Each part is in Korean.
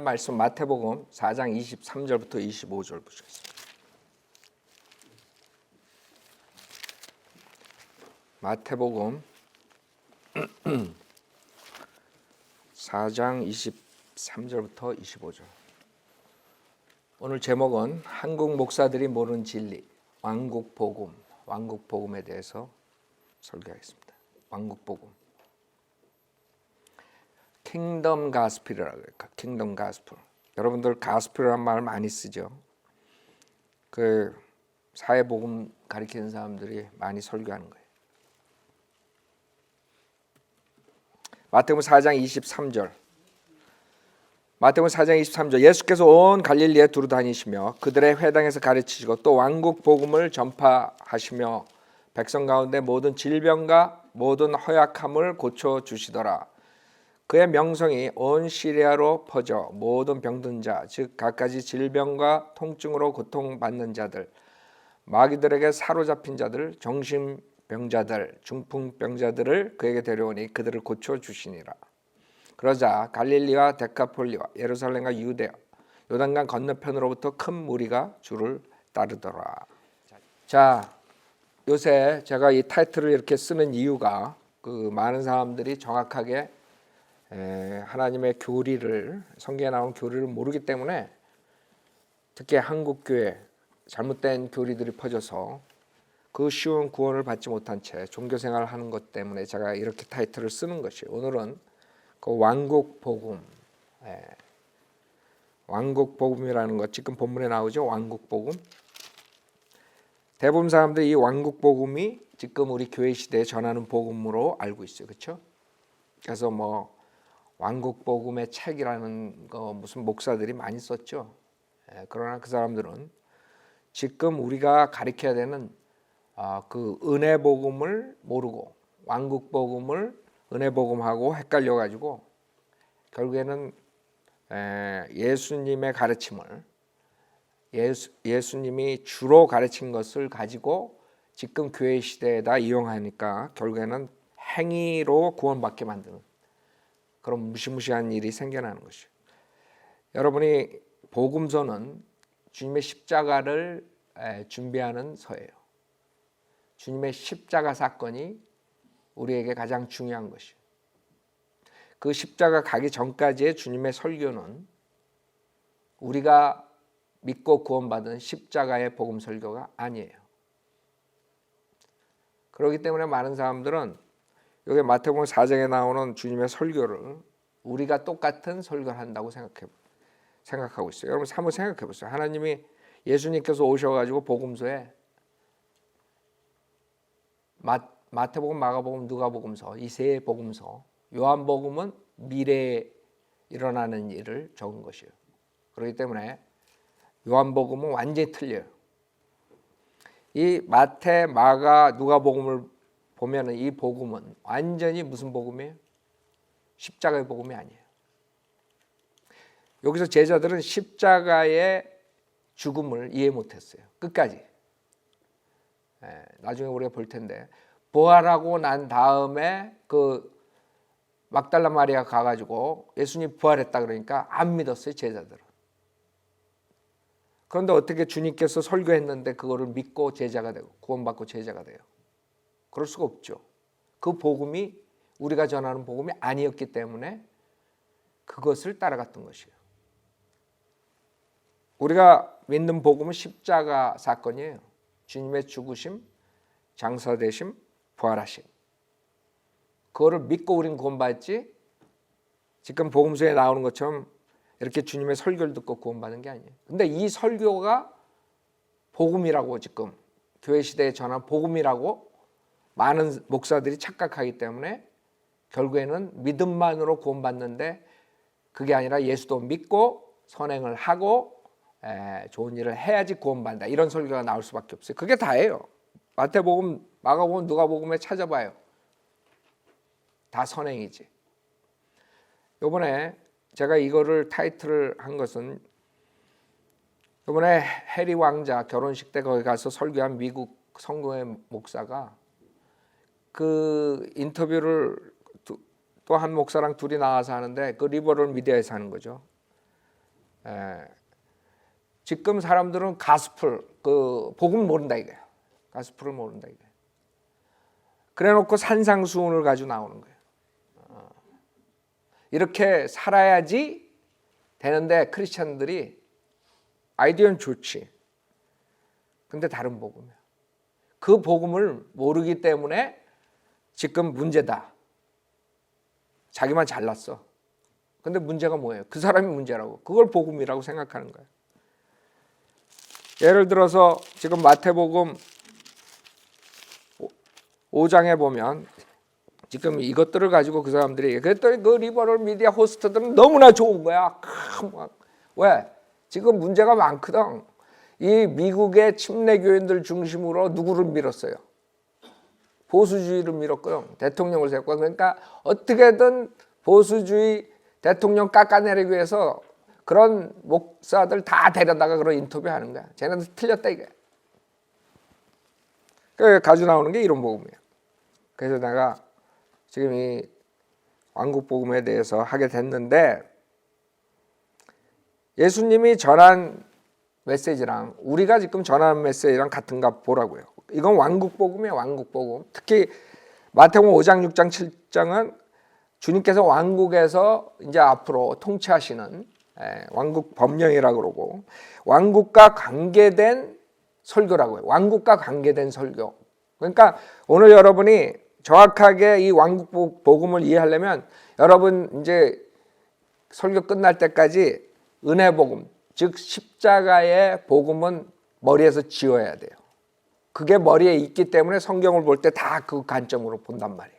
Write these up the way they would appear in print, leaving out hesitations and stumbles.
말씀 마태복음 4장 23절부터 25절 보시겠습니다. 마태복음 4장 23절부터 25절. 오늘 제목은 한국 목사들이 모르는 진리, 왕국복음, 왕국복음에 대해서 설교하겠습니다. 왕국복음. 킹덤 가스펠이라고 해요. 킹덤 가스펠. 여러분들 가스펠이라는 말 많이 쓰죠. 그 사회복음 가리키는 사람들이 많이 설교하는 거예요. 마태복음 4장 23절. 마태복음 4장 23절. 예수께서 온 갈릴리에 두루 다니시며 그들의 회당에서 가르치시고 또 왕국 복음을 전파하시며 백성 가운데 모든 질병과 모든 허약함을 고쳐 주시더라. 그의 명성이 온 시리아로 퍼져 모든 병든 자, 즉 갖가지 질병과 통증으로 고통받는 자들, 마귀들에게 사로잡힌 자들, 정신병자들, 중풍병자들을 그에게 데려오니 그들을 고쳐 주시니라. 그러자 갈릴리와 데카폴리와 예루살렘과 유대아, 요단강 건너편으로부터 큰 무리가 주를 따르더라. 자, 요새 제가 이 타이틀을 이렇게 쓰는 이유가 그 많은 사람들이 정확하게 하나님의 교리를, 성경에 나온 교리를 모르기 때문에 특히 한국교회 잘못된 교리들이 퍼져서 그 쉬운 구원을 받지 못한 채 종교생활을 하는 것 때문에 제가 이렇게 타이틀을 쓰는 것이에요. 오늘은 그 왕국복음, 왕국복음이라는 것, 지금 본문에 나오죠. 왕국복음. 대부분 사람들이 이 왕국복음이 지금 우리 교회 시대에 전하는 복음으로 알고 있어요. 그렇죠? 그래서 뭐 왕국복음의 책이라는 거 무슨 목사들이 많이 썼죠. 그러나 그 사람들은 지금 우리가 가르쳐야 되는 그 은혜복음을 모르고 왕국복음을 은혜복음하고 헷갈려가지고 결국에는 예수님의 가르침을 예수님이 주로 가르친 것을 가지고 지금 교회 시대에다 이용하니까 결국에는 행위로 구원받게 만드는 그런 무시무시한 일이 생겨나는 것이죠. 여러분이 복음서는 주님의 십자가를 준비하는 서예요. 주님의 십자가 사건이 우리에게 가장 중요한 것이에요. 그 십자가 가기 전까지의 주님의 설교는 우리가 믿고 구원받은 십자가의 복음 설교가 아니에요. 그렇기 때문에 많은 사람들은 여기 마태복음 4장에 나오는 주님의 설교를 우리가 똑같은 설교를 한다고 생각하고 있어요. 여러분 한번 생각해 보세요. 하나님이 예수님께서 오셔가지고 복음서에 마태복음, 마가복음, 누가복음서 이 세 복음서, 요한복음은 미래에 일어나는 일을 적은 것이에요. 그렇기 때문에 요한복음은 완전히 틀려요. 이 마태, 마가, 누가복음을 보면은 이 복음은 완전히 무슨 복음이에요? 십자가의 복음이 아니에요. 여기서 제자들은 십자가의 죽음을 이해 못했어요. 끝까지. 나중에 우리가 볼 텐데 부활하고 난 다음에 그 막달라 마리아 가가지고 예수님 부활했다 그러니까 안 믿었어요. 제자들은. 그런데 어떻게 주님께서 설교했는데 그거를 믿고 제자가 되고 구원받고 제자가 돼요? 그럴 수가 없죠. 그 복음이 우리가 전하는 복음이 아니었기 때문에 그것을 따라갔던 것이에요. 우리가 믿는 복음은 십자가 사건이에요. 주님의 죽으심, 장사되심, 부활하심. 그거를 믿고 우린 구원받지 지금 복음서에 나오는 것처럼 이렇게 주님의 설교를 듣고 구원받는 게 아니에요. 근데 이 설교가 복음이라고 지금 교회 시대에 전한 복음이라고 많은 목사들이 착각하기 때문에 결국에는 믿음만으로 구원받는데 그게 아니라 예수도 믿고 선행을 하고 좋은 일을 해야지 구원받는다. 이런 설교가 나올 수밖에 없어요. 그게 다예요. 마태복음, 마가복음, 누가복음에 찾아봐요. 다 선행이지. 이번에 제가 이거를 타이틀을 한 것은 이번에 해리 왕자 결혼식 때 거기 가서 설교한 미국 성공회 목사가 그 인터뷰를 또 한 목사랑 둘이 나와서 하는데 그 리버럴 미디어에서 하는 거죠. 지금 사람들은 가스풀 그 복음 모른다 이거예요. 가스풀을 모른다 이거예요. 그래놓고 산상수훈을 가지고 나오는 거예요. 이렇게 살아야지 되는데 크리스찬들이 아이디어는 좋지. 근데 다른 복음이야. 그 복음을 모르기 때문에 지금 문제다. 자기만 잘났어. 근데 문제가 뭐예요? 그 사람이 문제라고. 그걸 복음이라고 생각하는 거예요. 예를 들어서 지금 마태복음 5장에 보면 지금 이것들을 가지고 그 사람들이 그랬더니 그 리버럴 미디어 호스트들은 너무나 좋은 거야. 왜? 지금 문제가 많거든. 이 미국의 침례 교인들 중심으로 누구를 밀었어요? 보수주의를 밀었고요. 대통령을 세웠고. 그러니까 어떻게든 보수주의 대통령 깎아내리기 위해서 그런 목사들 다 데려다가 그런 인터뷰하는 거야. 쟤네들 틀렸다 이게. 그 가지고 나오는 게 이런 복음이에요. 그래서 내가 지금 이 왕국 복음에 대해서 하게 됐는데 예수님이 전한 메시지랑 우리가 지금 전하는 메시지랑 같은가 보라고요. 이건 왕국 복음이에요. 왕국 복음. 특히 마태복음 5장, 6장, 7장은 주님께서 왕국에서 이제 앞으로 통치하시는 왕국 법령이라고 그러고 왕국과 관계된 설교라고 해요. 왕국과 관계된 설교. 그러니까 오늘 여러분이 정확하게 이 왕국 복음을 이해하려면 여러분 이제 설교 끝날 때까지 은혜 복음, 즉 십자가의 복음은 머리에서 지워야 돼요. 그게 머리에 있기 때문에 성경을 볼 때 다 그 관점으로 본단 말이에요.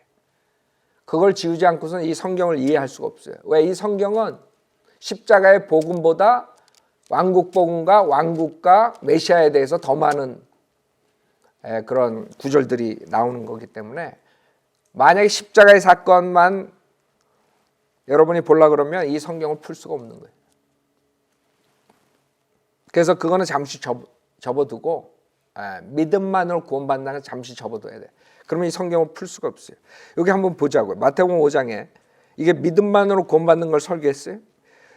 그걸 지우지 않고서는 이 성경을 이해할 수가 없어요. 왜? 이 성경은 십자가의 복음보다 왕국 복음과 왕국과 메시아에 대해서 더 많은 그런 구절들이 나오는 거기 때문에 만약에 십자가의 사건만 여러분이 보려고 그러면 이 성경을 풀 수가 없는 거예요. 그래서 그거는 잠시 접어두고 믿음만으로 구원받는다는 잠시 접어둬야 돼. 그러면 이 성경을 풀 수가 없어요. 여기 한번 보자고요. 마태복음 5장에 이게 믿음만으로 구원받는 걸 설계했어요.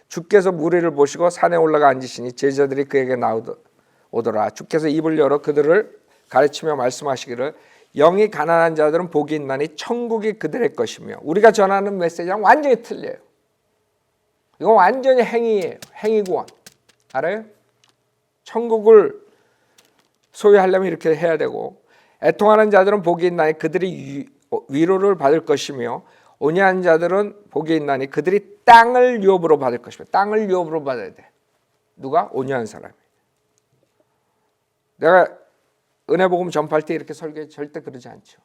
주께서 무리를 보시고 산에 올라가 앉으시니 제자들이 그에게 나오더라. 주께서 입을 열어 그들을 가르치며 말씀하시기를 영이 가난한 자들은 복이 있나니 천국이 그들의 것이며 우리가 전하는 메시지랑 완전히 틀려요. 이건 완전히 행위예요. 행위구원. 알아요? 천국을 소유하려면 이렇게 해야 되고 애통하는 자들은 복이 있나니 그들이 위로를 받을 것이며 온유한 자들은 복이 있나니 그들이 땅을 유업으로 받을 것이며 땅을 유업으로 받아야 돼. 누가? 온유한 사람이. 내가 은혜 복음 전파할 때 이렇게 설교해 절대 그러지 않죠.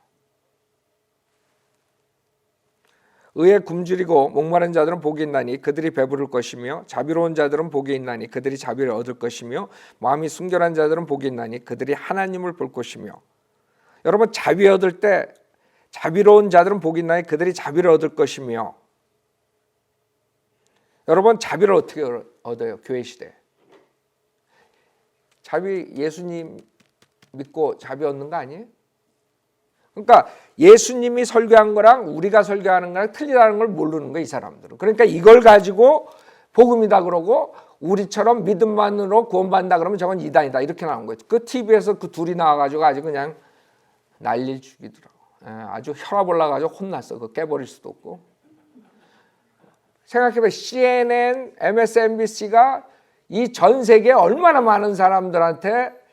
의에 굶주리고 목마른 자들은 복이 있나니 그들이 배부를 것이며 자비로운 자들은 복이 있나니 그들이 자비를 얻을 것이며 마음이 순결한 자들은 복이 있나니 그들이 하나님을 볼 것이며 여러분 자비 얻을 때 자비로운 자들은 복이 있나니 그들이 자비를 얻을 것이며 여러분 자비를 어떻게 얻어요? 교회 시대 자비 예수님 믿고 자비 얻는 거 아니에요? 그러니까 예수님이 설교한 거랑 우리가 설교하는 거랑 틀리다는 걸 모르는 거예요, 이 사람들은. 그러니까 이걸 가지고 복음이다 그러고 우리처럼 믿음만으로 구원받는다 그러면 저건 이단이다 이렇게 나온 거예요. 그 TV에서 그 둘이 나와가지고 아주 그냥 난리를 죽이더라고. 아주 혈압 올라가지고 혼났어. 그거 깨버릴 수도 없고. 생각해봐. CNN, MSNBC가 이 전 세계에 얼마나 많은 사람들한테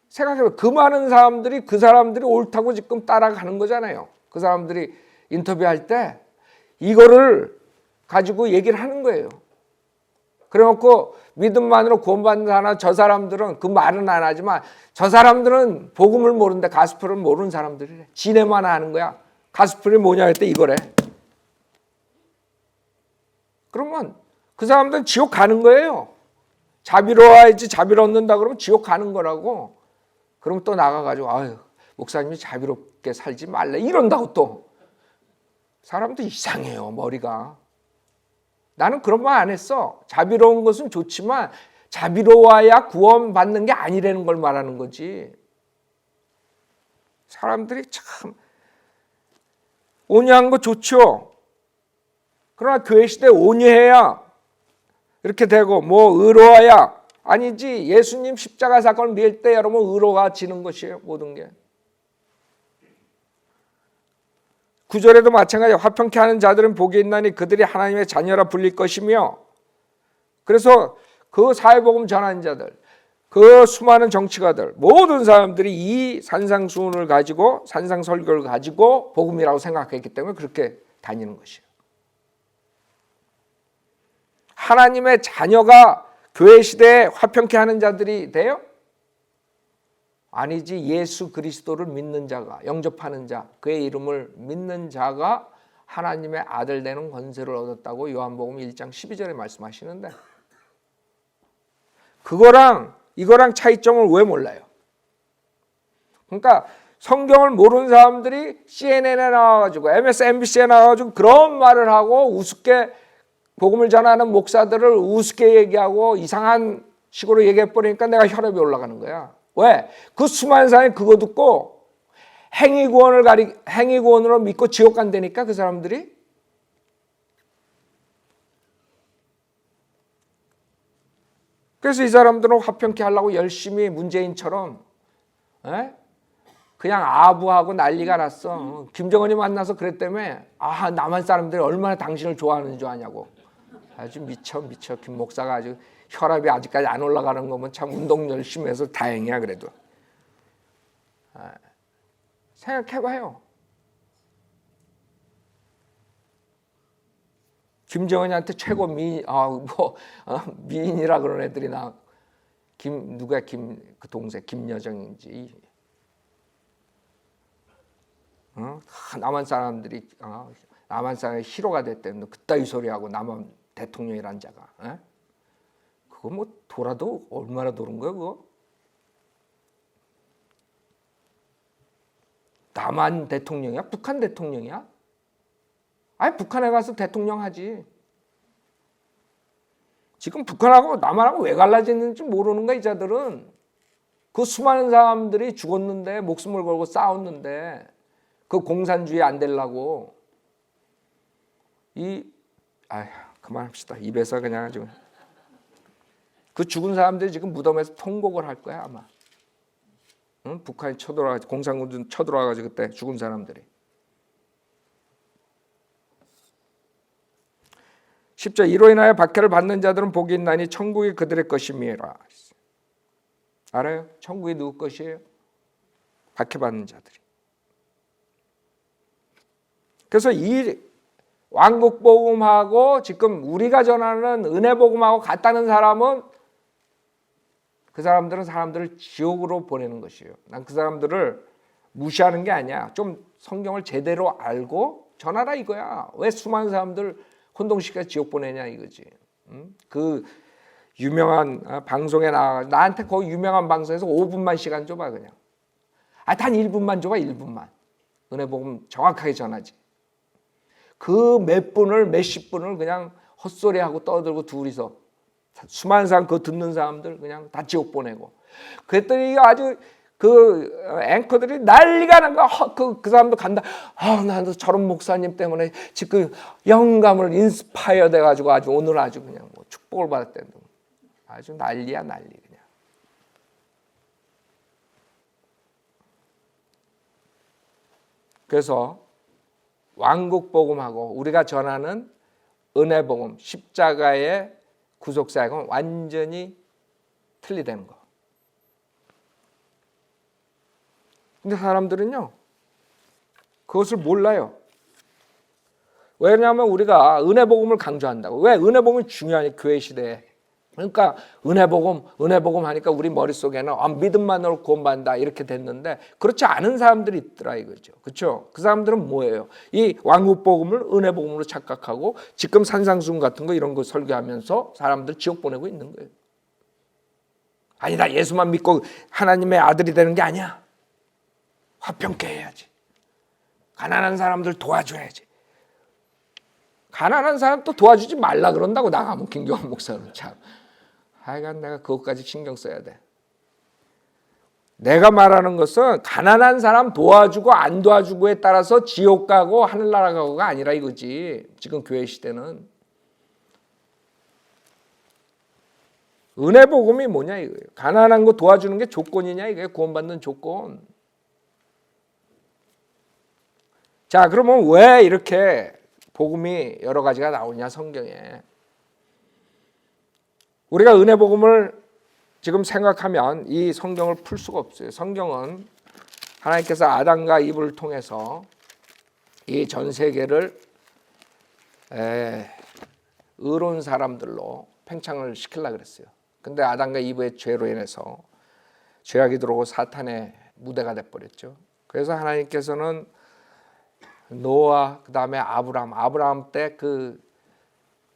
생각해봐. 그 많은 사람들이 그 사람들이 옳다고 지금 따라가는 거잖아요. 그 사람들이 인터뷰할 때 이거를 가지고 얘기를 하는 거예요. 그래놓고 믿음만으로 구원받는 사람 저 사람들은 그 말은 안 하지만 저 사람들은 복음을 모르는데 가스펠을 모르는 사람들이래. 지네만 아는 거야. 가스펠이 뭐냐 했대 이거래. 그러면 그 사람들은 지옥 가는 거예요. 자비로워야지 자비를 얻는다 그러면 지옥 가는 거라고. 그럼 또 나가가지고 아유 목사님이 자비롭게 살지 말래 이런다고 또 사람도 이상해요 머리가. 나는 그런 말 안 했어. 자비로운 것은 좋지만 자비로워야 구원받는 게 아니라는 걸 말하는 거지. 사람들이 참 온유한 거 좋죠. 그러나 교회 시대에 온유해야 이렇게 되고 뭐 의로워야 아니지. 예수님 십자가 사건을 밀 때 여러분 의로가 지는 것이에요. 모든 게. 9절에도 마찬가지예요. 화평케 하는 자들은 복이 있나니 그들이 하나님의 자녀라 불릴 것이며, 그래서 그 사회복음 전하는 자들, 그 수많은 정치가들, 모든 사람들이 이 산상수훈을 가지고 산상설교를 가지고 복음이라고 생각했기 때문에 그렇게 다니는 것이에요. 하나님의 자녀가 교회 시대에 화평케 하는 자들이 돼요? 아니지. 예수 그리스도를 믿는 자가, 영접하는 자, 그의 이름을 믿는 자가 하나님의 아들 되는 권세를 얻었다고 요한복음 1장 12절에 말씀하시는데, 그거랑 이거랑 차이점을 왜 몰라요? 그러니까 성경을 모르는 사람들이 CNN에 나와가지고 MSNBC에 나와가지고 그런 말을 하고 우습게 복음을 전하는 목사들을 우습게 얘기하고 이상한 식으로 얘기해버리니까 내가 혈압이 올라가는 거야. 왜? 그 수많은 사람이 그거 듣고 행위구원으로 믿고 지옥 간다니까, 그 사람들이. 그래서 이 사람들은 화평케 하려고 열심히 문재인처럼 그냥 아부하고 난리가 났어. 김정은이 만나서 그랬다며. 아, 남한 사람들이 얼마나 당신을 좋아하는 줄 아냐고. 아주 미쳐. 김 목사가 아주 혈압이 아직까지 안 올라가는 거면 참 운동 열심히 해서 다행이야. 그래도 생각해봐요. 김정은이한테 최고 미인이라 그런 애들이 누가 그 동생 김여정인지. 남한 사람들이 남한 사람의 히로가 됐다는 그따위 소리하고 남한 대통령이란 자가. 그거 뭐 돌아도 얼마나 도는 거야 그거? 남한 대통령이야? 북한 대통령이야? 아니, 북한에 가서 대통령 하지. 지금 북한하고 남한하고 왜 갈라졌는지 모르는 거야 이 자들은. 그 수많은 사람들이 죽었는데, 목숨을 걸고 싸웠는데, 그 공산주의 안 되려고. 그만합시다. 입에서 그냥 아주. 그 죽은 사람들이 지금 무덤에서 통곡을 할 거야 아마. 응? 북한이 쳐들어와가지고, 공산군들 쳐들어와가지고 그때 죽은 사람들이. 10절, 이로 인하여 박해를 받는 자들은 복이 있나니 천국이 그들의 것임이라. 알아요? 천국이 누구 것이에요? 박해받는 자들이. 그래서 이 왕국복음하고 지금 우리가 전하는 은혜복음하고 같다는 사람은, 그 사람들은 사람들을 지옥으로 보내는 것이에요. 난 그 사람들을 무시하는 게 아니야. 좀 성경을 제대로 알고 전하라 이거야. 왜 수많은 사람들 혼동시켜 지옥 보내냐 이거지. 그 유명한 방송에 나와, 나한테 그 유명한 방송에서 5분만 시간 줘봐 그냥. 단 1분만 줘봐. 1분만. 은혜복음 정확하게 전하지. 그 몇십 분을 그냥 헛소리하고 떠들고 둘이서 수많은 사람, 그거 듣는 사람들 그냥 다 지옥 보내고. 그랬더니 아주 그 앵커들이 난리가 난 거야. 그 사람도 간다. 나도 저런 목사님 때문에 지금 영감을 인스파이어 돼가지고 아주 오늘 아주 그냥 뭐 축복을 받았다는 거. 아주 난리야 난리 그냥. 그래서 왕국 복음하고 우리가 전하는 은혜 복음, 십자가의 구속 사역은 완전히 틀리다는 거. 근데 사람들은요, 그것을 몰라요. 왜냐하면 우리가 은혜 복음을 강조한다고. 왜? 은혜 복음이 중요하니 교회 시대에. 그러니까 은혜 복음 하니까 우리 머릿속에는 믿음만으로 구원받는다 이렇게 됐는데, 그렇지 않은 사람들이 있더라 이거죠. 그렇죠? 그 사람들은 뭐예요? 이 왕국 복음을 은혜 복음으로 착각하고 지금 산상수훈 같은 거 이런 거 설교하면서 사람들 지옥 보내고 있는 거예요. 아니다, 예수만 믿고 하나님의 아들이 되는 게 아니야. 화평케 해야지. 가난한 사람들 도와줘야지. 가난한 사람 또 도와주지 말라 그런다고 나가면 김경환 목사는 참. 하여간 내가 그것까지 신경 써야 돼. 내가 말하는 것은 가난한 사람 도와주고 안 도와주고에 따라서 지옥 가고 하늘나라 가고가 아니라 이거지. 지금 교회 시대는. 은혜 복음이 뭐냐 이거예요. 가난한 거 도와주는 게 조건이냐 이게 구원받는 조건. 자, 그러면 왜 이렇게 복음이 여러 가지가 나오냐 성경에. 우리가 은혜 복음을 지금 생각하면 이 성경을 풀 수가 없어요. 성경은 하나님께서 아담과 이브를 통해서 이 전 세계를 의로운 사람들로 팽창을 시키려고 그랬어요. 근데 아담과 이브의 죄로 인해서 죄악이 들어오고 사탄의 무대가 돼버렸죠. 그래서 하나님께서는 노아 그다음에 아브라함 때 그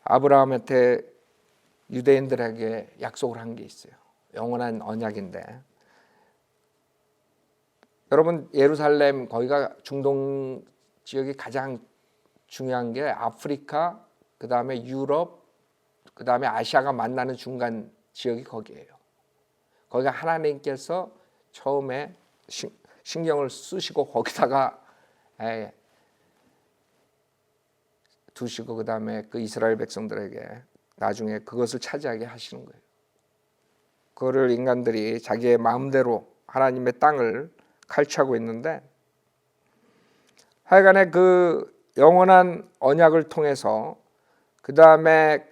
아브라함한테 유대인들에게 약속을 한 게 있어요. 영원한 언약인데, 여러분 예루살렘 거기가 중동 지역이 가장 중요한 게 아프리카 그다음에 유럽 그다음에 아시아가 만나는 중간 지역이 거기예요. 거기가 하나님께서 처음에 신경을 쓰시고 거기다가 두시고 그다음에 그 이스라엘 백성들에게 나중에 그것을 차지하게 하시는 거예요. 그거를 인간들이 자기의 마음대로 하나님의 땅을 칼취하고 있는데, 하여간에 그 영원한 언약을 통해서 그다음에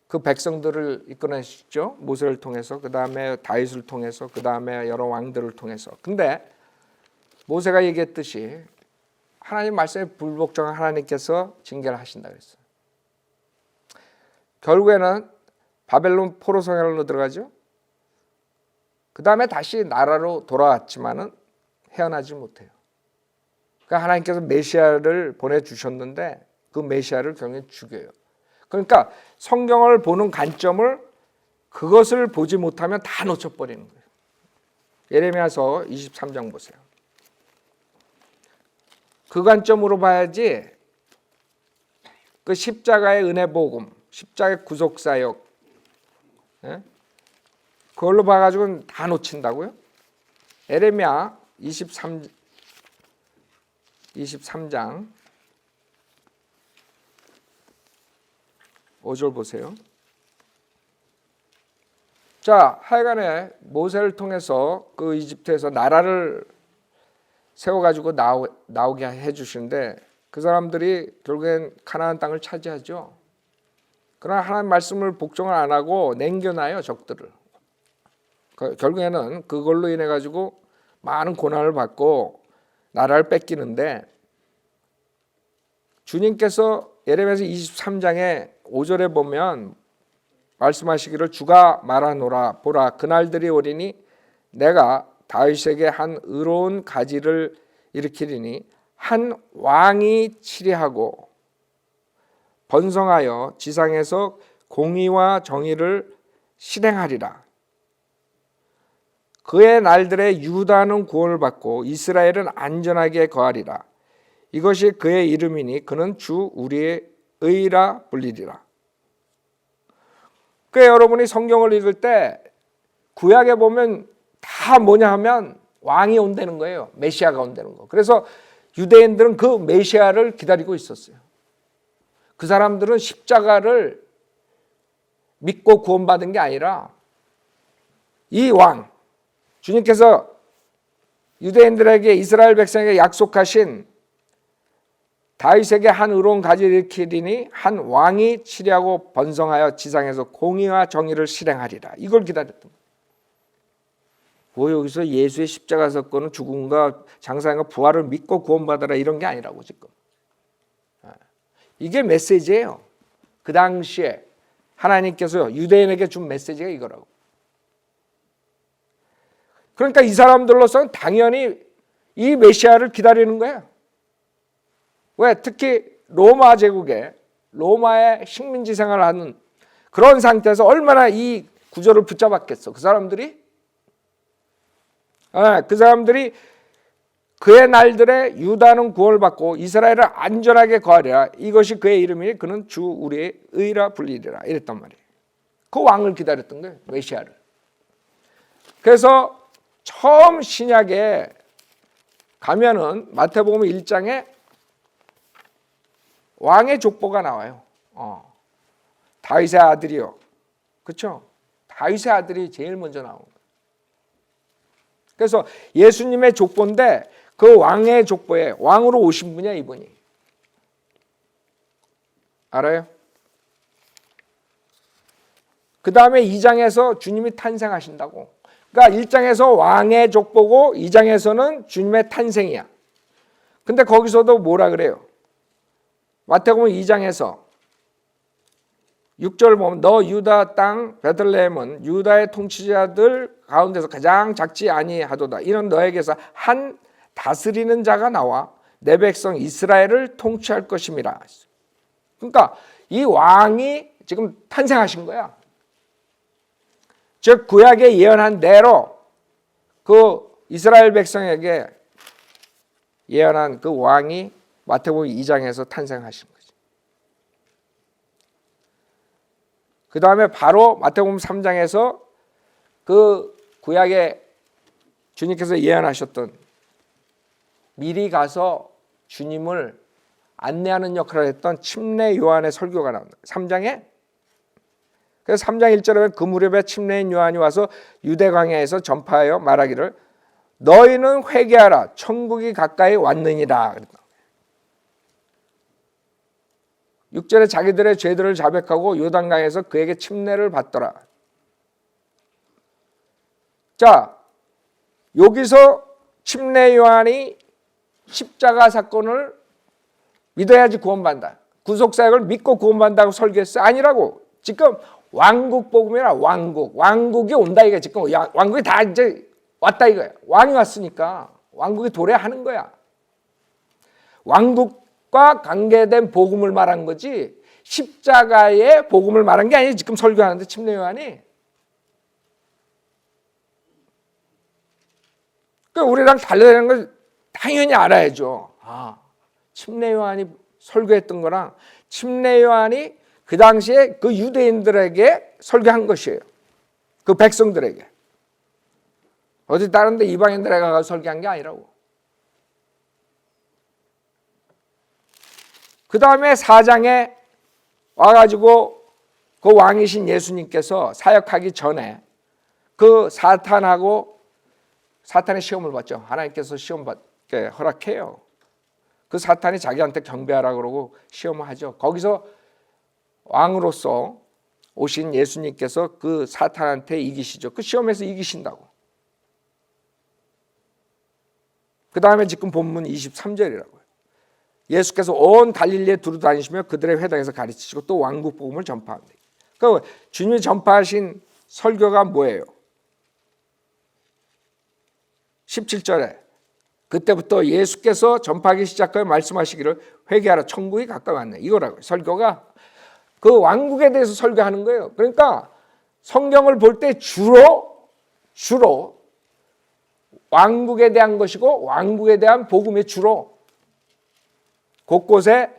그 백성들을 이끌어내시죠. 모세를 통해서, 그다음에 다윗을 통해서, 그다음에 여러 왕들을 통해서. 근데 모세가 얘기했듯이 하나님 말씀에 불복종한 하나님께서 징계를 하신다 그랬어요. 결국에는 바벨론 포로 생활로 들어가죠. 그다음에 다시 나라로 돌아왔지만은 헤어나지 못해요. 그러니까 하나님께서 메시아를 보내주셨는데 그 메시아를 결국에 죽여요. 그러니까 성경을 보는 관점을 그것을 보지 못하면 다 놓쳐버리는 거예요. 예레미야서 23장 보세요. 그 관점으로 봐야지 그 십자가의 은혜 복음, 십자가의 구속 사역, 그걸로 봐가지고는 다 놓친다고요? 예레미야 23장 5절 보세요. 자, 하여간에 모세를 통해서 그 이집트에서 나라를 세워가지고 나오게 해주시는데 그 사람들이 결국엔 가나안 땅을 차지하죠. 그러나 하나님 말씀을 복종을 안 하고 남겨놔요, 적들을. 결국에는 그걸로 인해 가지고 많은 고난을 받고 나라를 뺏기는데, 주님께서 예레미야서 23장에 5절에 보면 말씀하시기를 주가 말하노라 보라 그날들이 오리니 내가 다윗에게 한 의로운 가지를 일으키리니 한 왕이 치리하고 번성하여 지상에서 공의와 정의를 실행하리라. 그의 날들에 유다는 구원을 받고 이스라엘은 안전하게 거하리라. 이것이 그의 이름이니 그는 주 우리의 의라 불리리라. 그러니까 여러분이 성경을 읽을 때 구약에 보면 다 뭐냐 하면 왕이 온다는 거예요. 메시아가 온다는 거. 그래서 유대인들은 그 메시아를 기다리고 있었어요. 그 사람들은 십자가를 믿고 구원받은 게 아니라 이 왕, 주님께서 유대인들에게 이스라엘 백성에게 약속하신 다윗에게 한 의로운 가지를 일으키리니 한 왕이 치리하고 번성하여 지상에서 공의와 정의를 실행하리라. 이걸 기다렸던 거예요. 뭐 여기서 예수의 십자가 사건은 죽음과 장사과 부활을 믿고 구원받아라 이런 게 아니라고 지금. 이게 메시지예요. 그 당시에 하나님께서 유대인에게 준 메시지가 이거라고. 그러니까 이 사람들로서는 당연히 이 메시아를 기다리는 거예요. 왜? 특히 로마 제국에 로마의 식민지 생활을 하는 그런 상태에서 얼마나 이 구조를 붙잡았겠어. 그 사람들이 그의 날들에 유다는 구원을 받고 이스라엘을 안전하게 거하리라. 이것이 그의 이름이니 그는 주 우리의 의라 불리리라. 이랬단 말이에요. 그 왕을 기다렸던 거예요. 메시아를. 그래서 처음 신약에 가면은 마태복음 1장에 왕의 족보가 나와요. 다윗의 아들이요. 그렇죠? 다윗의 아들이 제일 먼저 나온 거예요. 그래서 예수님의 족보인데 그 왕의 족보에 왕으로 오신 분이야, 이분이. 알아요? 그 다음에 2장에서 주님이 탄생하신다고. 그러니까 1장에서 왕의 족보고 2장에서는 주님의 탄생이야. 근데 거기서도 뭐라 그래요? 마태복음 2장에서 6절 보면 너 유다 땅 베들레헴은 유다의 통치자들 가운데서 가장 작지 아니하도다. 이는 너에게서 한 다스리는 자가 나와 내 백성 이스라엘을 통치할 것임이라. 그러니까 이 왕이 지금 탄생하신 거야. 즉 구약에 예언한 대로 그 이스라엘 백성에게 예언한 그 왕이 마태복음 2장에서 탄생하신 거지. 그 다음에 바로 마태복음 3장에서 그 구약에 주님께서 예언하셨던 미리 가서 주님을 안내하는 역할을 했던 침례 요한의 설교가 나옵니다. 3장에. 그래서 3장 1절에 보면 그 무렵에 침례인 요한이 와서 유대 광야에서 전파하여 말하기를 너희는 회개하라 천국이 가까이 왔느니라. 6절에 자기들의 죄들을 자백하고 요단강에서 그에게 침례를 받더라. 자, 여기서 침례 요한이 십자가 사건을 믿어야지 구원받는다. 구속사역을 믿고 구원받는다고 설교했어요. 아니라고. 지금 왕국 복음이라 왕국. 왕국이 온다 이거야. 지금 왕국이 다 이제 왔다 이거야. 왕이 왔으니까 왕국이 도래하는 거야. 왕국과 관계된 복음을 말한 거지 십자가의 복음을 말한 게 아니지. 지금 설교하는데 침례 요한이. 그러니까 우리랑 달라지는 걸 당연히 알아야죠. 침례 요한이 설교했던 거랑 침례 요한이 그 당시에 그 유대인들에게 설교한 것이에요. 그 백성들에게. 어디 다른 데 이방인들에게 가서 설교한 게 아니라고. 그 다음에 4장에 와가지고 그 왕이신 예수님께서 사역하기 전에 그 사탄의 시험을 받죠. 하나님께서 시험 받게 허락해요. 그 사탄이 자기한테 경배하라 그러고 시험을 하죠. 거기서 왕으로서 오신 예수님께서 그 사탄한테 이기시죠. 그 시험에서 이기신다고. 그 다음에 지금 본문 23절이라고요. 예수께서 온 갈릴리에 두루 다니시며 그들의 회당에서 가르치시고 또 왕국 복음을 전파합니다. 그러니까 주님이 전파하신 설교가 뭐예요? 17절에 그때부터 예수께서 전파하기 시작하여 말씀하시기를 회개하라 천국이 가까이 왔네. 이거라고요. 설교가 그 왕국에 대해서 설교하는 거예요. 그러니까 성경을 볼 때 주로 왕국에 대한 것이고 왕국에 대한 복음이 주로 곳곳에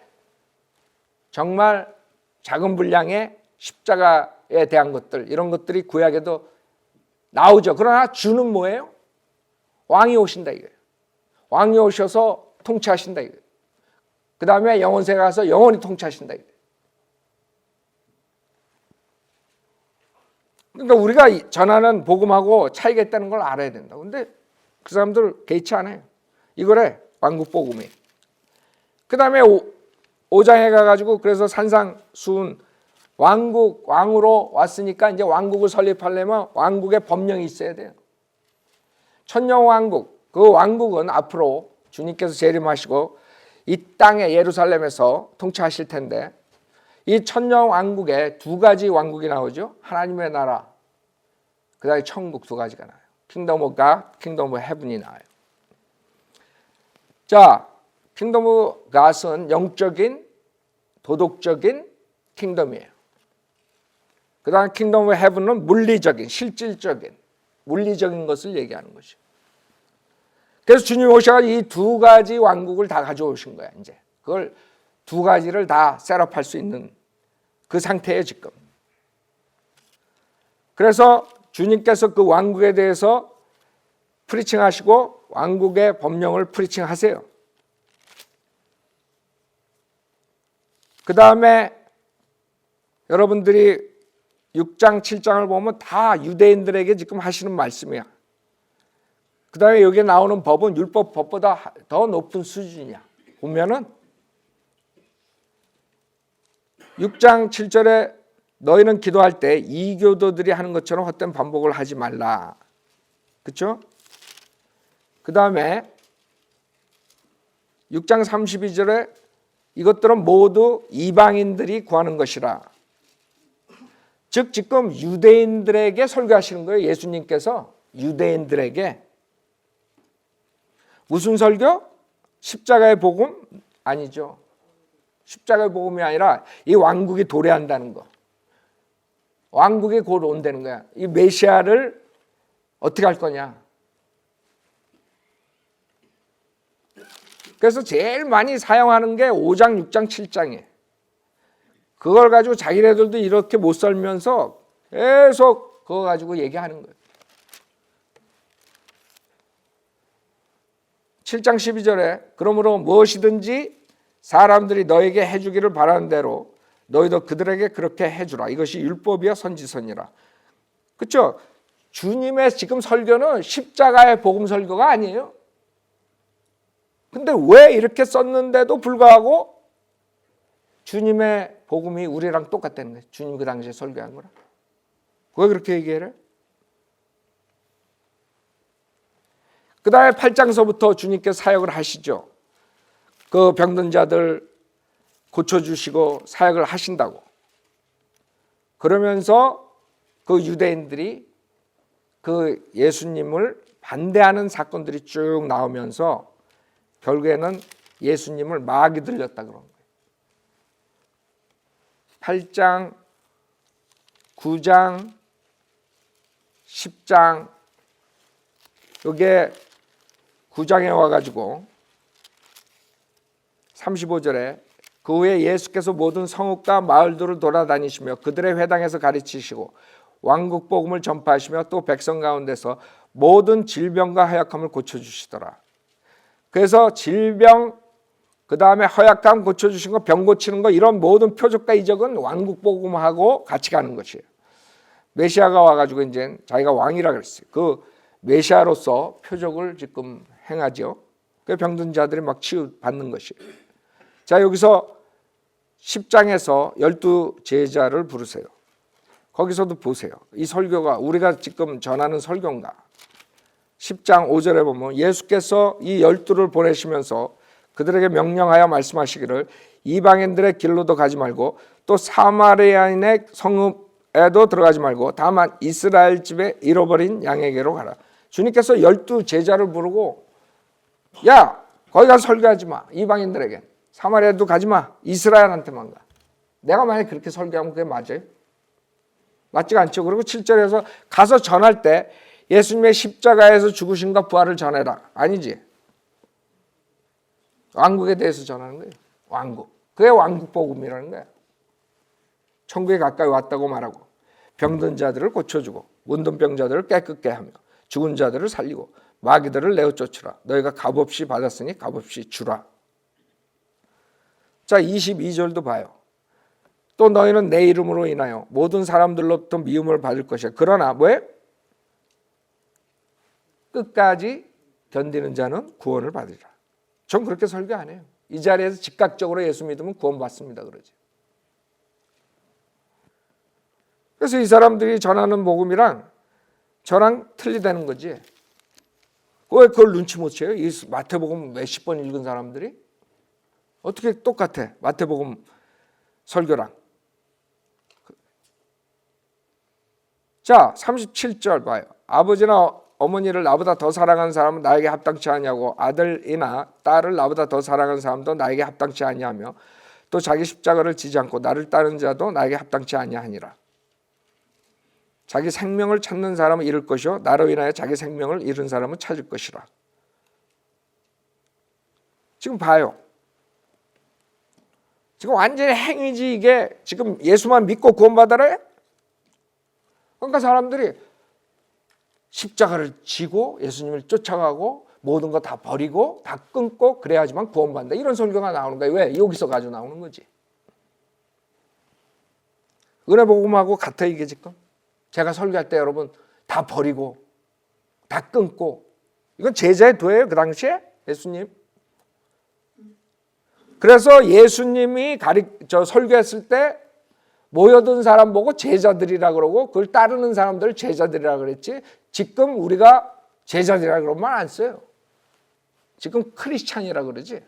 정말 작은 분량의 십자가에 대한 것들 이런 것들이 구약에도 나오죠. 그러나 주는 뭐예요? 왕이 오신다 이거예요. 왕이 오셔서 통치하신다 이거예요. 그 다음에 영원세에 가서 영원히 통치하신다 이거예요. 그러니까 우리가 전하는 복음하고 차이가 있다는 걸 알아야 된다. 근데 그 사람들 개의치 않아요. 이거래 왕국 복음이. 그 다음에 5장에 가가지고 그래서 산상수훈 왕으로 왔으니까 이제 왕국을 설립하려면 왕국의 법령이 있어야 돼요. 천년왕국, 그 왕국은 앞으로 주님께서 재림하시고 이 땅에 예루살렘에서 통치하실 텐데 이 천년왕국에 두 가지 왕국이 나오죠. 하나님의 나라, 그 다음에 천국 두 가지가 나와요. 킹덤 오브 갓, 킹덤 오브 헤븐이 나와요. 자, 킹덤 오브 갓은 영적인, 도덕적인 킹덤이에요. 그 다음에 킹덤 오브 헤븐은 물리적인, 실질적인, 물리적인 것을 얘기하는 것이에요. 그래서 주님이 오셔서 이 두 가지 왕국을 다 가져오신 거야. 이제 그걸 두 가지를 다 셋업할 수 있는 그 상태예요 지금. 그래서 주님께서 그 왕국에 대해서 프리칭하시고 왕국의 법령을 프리칭하세요. 그 다음에 여러분들이 6장 7장을 보면 다 유대인들에게 지금 하시는 말씀이야. 그 다음에 여기에 나오는 법은 율법 법보다 더 높은 수준이야. 보면은 6장 7절에 너희는 기도할 때 이교도들이 하는 것처럼 헛된 반복을 하지 말라. 그렇죠? 그 다음에 6장 32절에 이것들은 모두 이방인들이 구하는 것이라. 즉 지금 유대인들에게 설교하시는 거예요. 예수님께서 유대인들에게. 무슨 설교? 십자가의 복음? 아니죠. 십자가의 복음이 아니라 이 왕국이 도래한다는 거. 왕국이 곧 온다는 거야. 이 메시아를 어떻게 할 거냐. 그래서 제일 많이 사용하는 게 5장, 6장, 7장이에요. 그걸 가지고 자기네들도 이렇게 못 살면서 계속 그거 가지고 얘기하는 거예요. 7장 12절에 그러므로 무엇이든지 사람들이 너에게 해주기를 바라는 대로 너희도 그들에게 그렇게 해주라. 이것이 율법이야 선지서니라. 그렇죠? 주님의 지금 설교는 십자가의 복음 설교가 아니에요. 근데 왜 이렇게 썼는데도 불구하고 주님의 복음이 우리랑 똑같다는 거예요. 주님 그 당시에 설교한 거라. 왜 그렇게 얘기해요? 그 다음에 8장서부터 주님께서 사역을 하시죠. 그 병든 자들 고쳐주시고 사역을 하신다고. 그러면서 그 유대인들이 그 예수님을 반대하는 사건들이 쭉 나오면서 결국에는 예수님을 마귀 들렸다 그런 거예요. 8장, 9장, 10장 이게 9장에 와가지고 35절에 그 후에 예수께서 모든 성읍과 마을들을 돌아다니시며 그들의 회당에서 가르치시고 왕국 복음을 전파하시며 또 백성 가운데서 모든 질병과 허약함을 고쳐주시더라. 그래서 질병 그 다음에 허약함 고쳐주신 거, 병 고치는 거 이런 모든 표적과 이적은 왕국 복음하고 같이 가는 것이에요. 메시아가 와가지고 이제 자기가 왕이라 그랬어요. 그 메시아로서 표적을 지금 행하죠. 그 병든 자들이 막 치유받는 것이에요. 자, 여기서 10장에서 12 제자를 부르세요. 거기서도 보세요. 이 설교가 우리가 지금 전하는 설교인가? 10장 5절에 보면 예수께서 이 12를 보내시면서 그들에게 명령하여 말씀하시기를 이방인들의 길로도 가지 말고 또 사마리아인의 성읍에도 들어가지 말고 다만 이스라엘 집에 잃어버린 양에게로 가라. 주님께서 12 제자를 부르고 야 거기 가서 설교하지 마. 이방인들에게. 사마리아도 가지 마. 이스라엘한테만 가. 내가 만약에 그렇게 설교하면 그게 맞아요? 맞지가 않죠. 그리고 7절에서 가서 전할 때 예수님의 십자가에서 죽으신과 부활을 전해라. 아니지. 왕국에 대해서 전하는 거예요. 왕국. 그게 왕국 복음이라는 거예요. 천국에 가까이 왔다고 말하고 병든 자들을 고쳐주고 문둥병자들을 깨끗게 하며 죽은 자들을 살리고 마귀들을 내어 쫓으라. 너희가 값없이 받았으니 값없이 주라. 자, 22절도 봐요. 또 너희는 내 이름으로 인하여 모든 사람들로부터 미움을 받을 것이야. 그러나 왜? 끝까지 견디는 자는 구원을 받으리라. 전 그렇게 설교 안 해요. 이 자리에서 즉각적으로 예수 믿으면 구원받습니다 그러지. 그래서 이 사람들이 전하는 복음이랑 저랑 틀리다는 거지. 왜 그걸 눈치 못 채요? 이 마태복음 몇십 번 읽은 사람들이? 어떻게 똑같아? 마태복음 설교랑. 자, 37절 봐요. 아버지나 어머니를 나보다 더 사랑하는 사람은 나에게 합당치 아니하고 아들이나 딸을 나보다 더 사랑하는 사람도 나에게 합당치 아니하며 또 자기 십자가를 지지 않고 나를 따르는 자도 나에게 합당치 아니하니라. 자기 생명을 찾는 사람은 잃을 것이요 나로 인하여 자기 생명을 잃은 사람은 찾을 것이라. 지금 봐요. 지금 완전히 행위지 이게. 지금 예수만 믿고 구원받아라. 그러니까 사람들이 십자가를 지고 예수님을 쫓아가고 모든 거 다 버리고 다 끊고 그래야지만 구원받는다. 이런 설교가 나오는 거예요. 왜? 여기서 가지고 나오는 거지. 은혜 복음하고 같아 이게 지금. 제가 설교할 때 여러분 다 버리고 다 끊고 이건 제자의 도예요 그 당시에 예수님. 그래서 예수님이 설교했을 때 모여든 사람 보고 제자들이라 그러고 그걸 따르는 사람들 제자들이라 그랬지 지금 우리가 제자들이라 그러면 안 써요. 지금 크리스찬이라 그러지.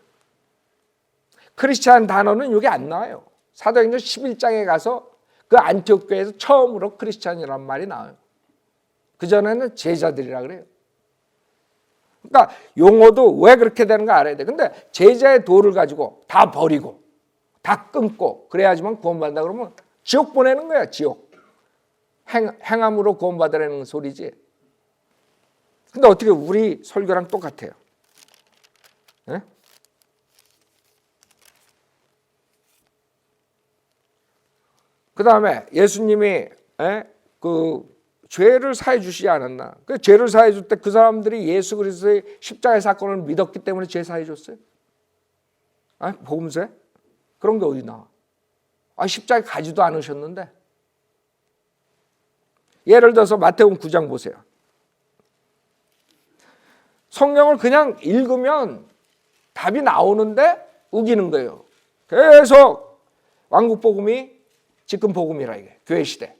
크리스찬 단어는 여기 안 나와요. 사도행전 11장에 가서 그 안티옥 교회에서 처음으로 크리스찬이란 말이 나와요. 그전에는 제자들이라 그래요. 그러니까 용어도 왜 그렇게 되는가 알아야 돼. 근데 제자의 도를 가지고 다 버리고 다 끊고 그래야지만 구원받는다 그러면 지옥 보내는 거야. 지옥. 행함으로 구원받으라는 소리지. 근데 어떻게 우리 설교랑 똑같아요. 네? 그 다음에 예수님이 그 죄를 사해 주시지 않았나? 그 죄를 사해 줄 때 그 사람들이 예수 그리스도의 십자가의 사건을 믿었기 때문에 죄 사해 줬어요. 복음서에 그런 게 어디 나와? 십자가에 가지도 않으셨는데. 예를 들어서 마태복음 9장 보세요. 성경을 그냥 읽으면 답이 나오는데 우기는 거예요. 계속 왕국 복음이 지금 복음이라 이게 교회 시대.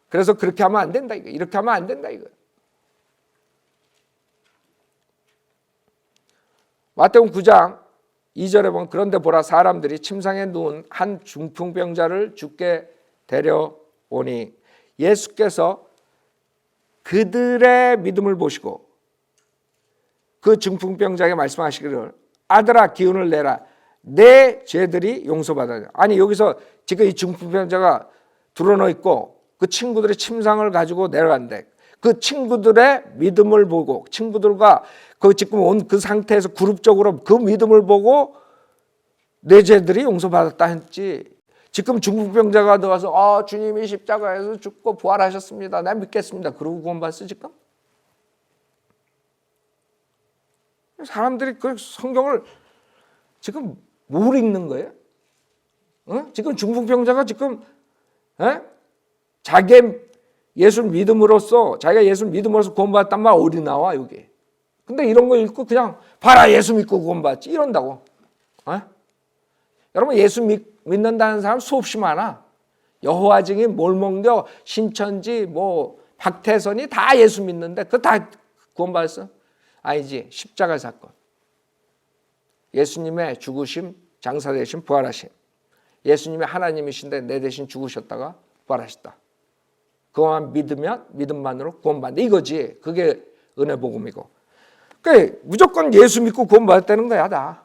그래서 그렇게 하면 안 된다 이거. 이렇게 하면 안 된다 이거. 마태복음 9장 2절에 보면 그런데 보라 사람들이 침상에 누운 한 중풍병자를 주께 데려오니 예수께서 그들의 믿음을 보시고 그 중풍병자에게 말씀하시기를 아들아 기운을 내라 내 죄들이 용서받아야. 아니 여기서 지금 이 중풍병자가 드러누워 있고 그 친구들의 침상을 가지고 내려간대. 그 친구들의 믿음을 보고 친구들과 그 지금 온 그 상태에서 그룹적으로 그 믿음을 보고 내 죄들이 용서받았다 했지. 지금 중풍병자가 들어와서 주님이 십자가에서 죽고 부활하셨습니다. 난 믿겠습니다. 그러고 구원받았어 지금? 사람들이 그 성경을 지금 뭘 읽는 거예요? 지금 중풍병자가 지금 자기의 예수 믿음으로써 자기가 예수 믿음으로써 구원받았단 말 어디 나와 여기? 근데 이런 거 읽고 그냥 봐라 예수 믿고 구원받지 이런다고. 여러분 예수 믿는다는 사람 수없이 많아. 여호와 증인, 몰몬교, 신천지, 박태선이 다 예수 믿는데 그거 다 구원받았어? 아니지. 십자가 사건. 예수님의 죽으심, 장사되심, 부활하심. 예수님이 하나님이신데 내 대신 죽으셨다가 부활하셨다. 그것만 믿으면 믿음만으로 구원받는다. 이거지. 그게 은혜 복음이고. 그러니까 무조건 예수 믿고 구원받았다는 거야. 다.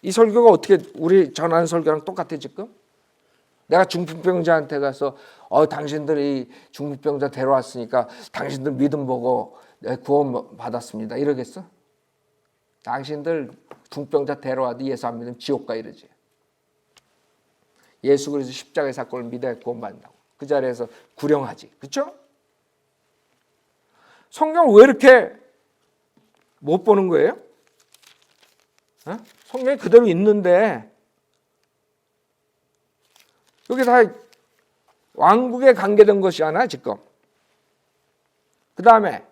이 설교가 어떻게 우리 전하는 설교랑 똑같아 지금? 내가 중풍병자한테 가서 당신들이 중풍병자 데려왔으니까 당신들 믿음 보고 구원 받았습니다. 이러겠어? 당신들 중풍병자 데려와도 예수 안 믿으면 지옥 가 이러지. 예수 그리스도 십자가의 사건을 믿어야 구원받는다고. 그 자리에서 구령하지. 그렇죠? 성경을 왜 이렇게 못 보는 거예요? 성경이 그대로 있는데 여기 다 왕국에 관계된 것이잖아 지금. 그 다음에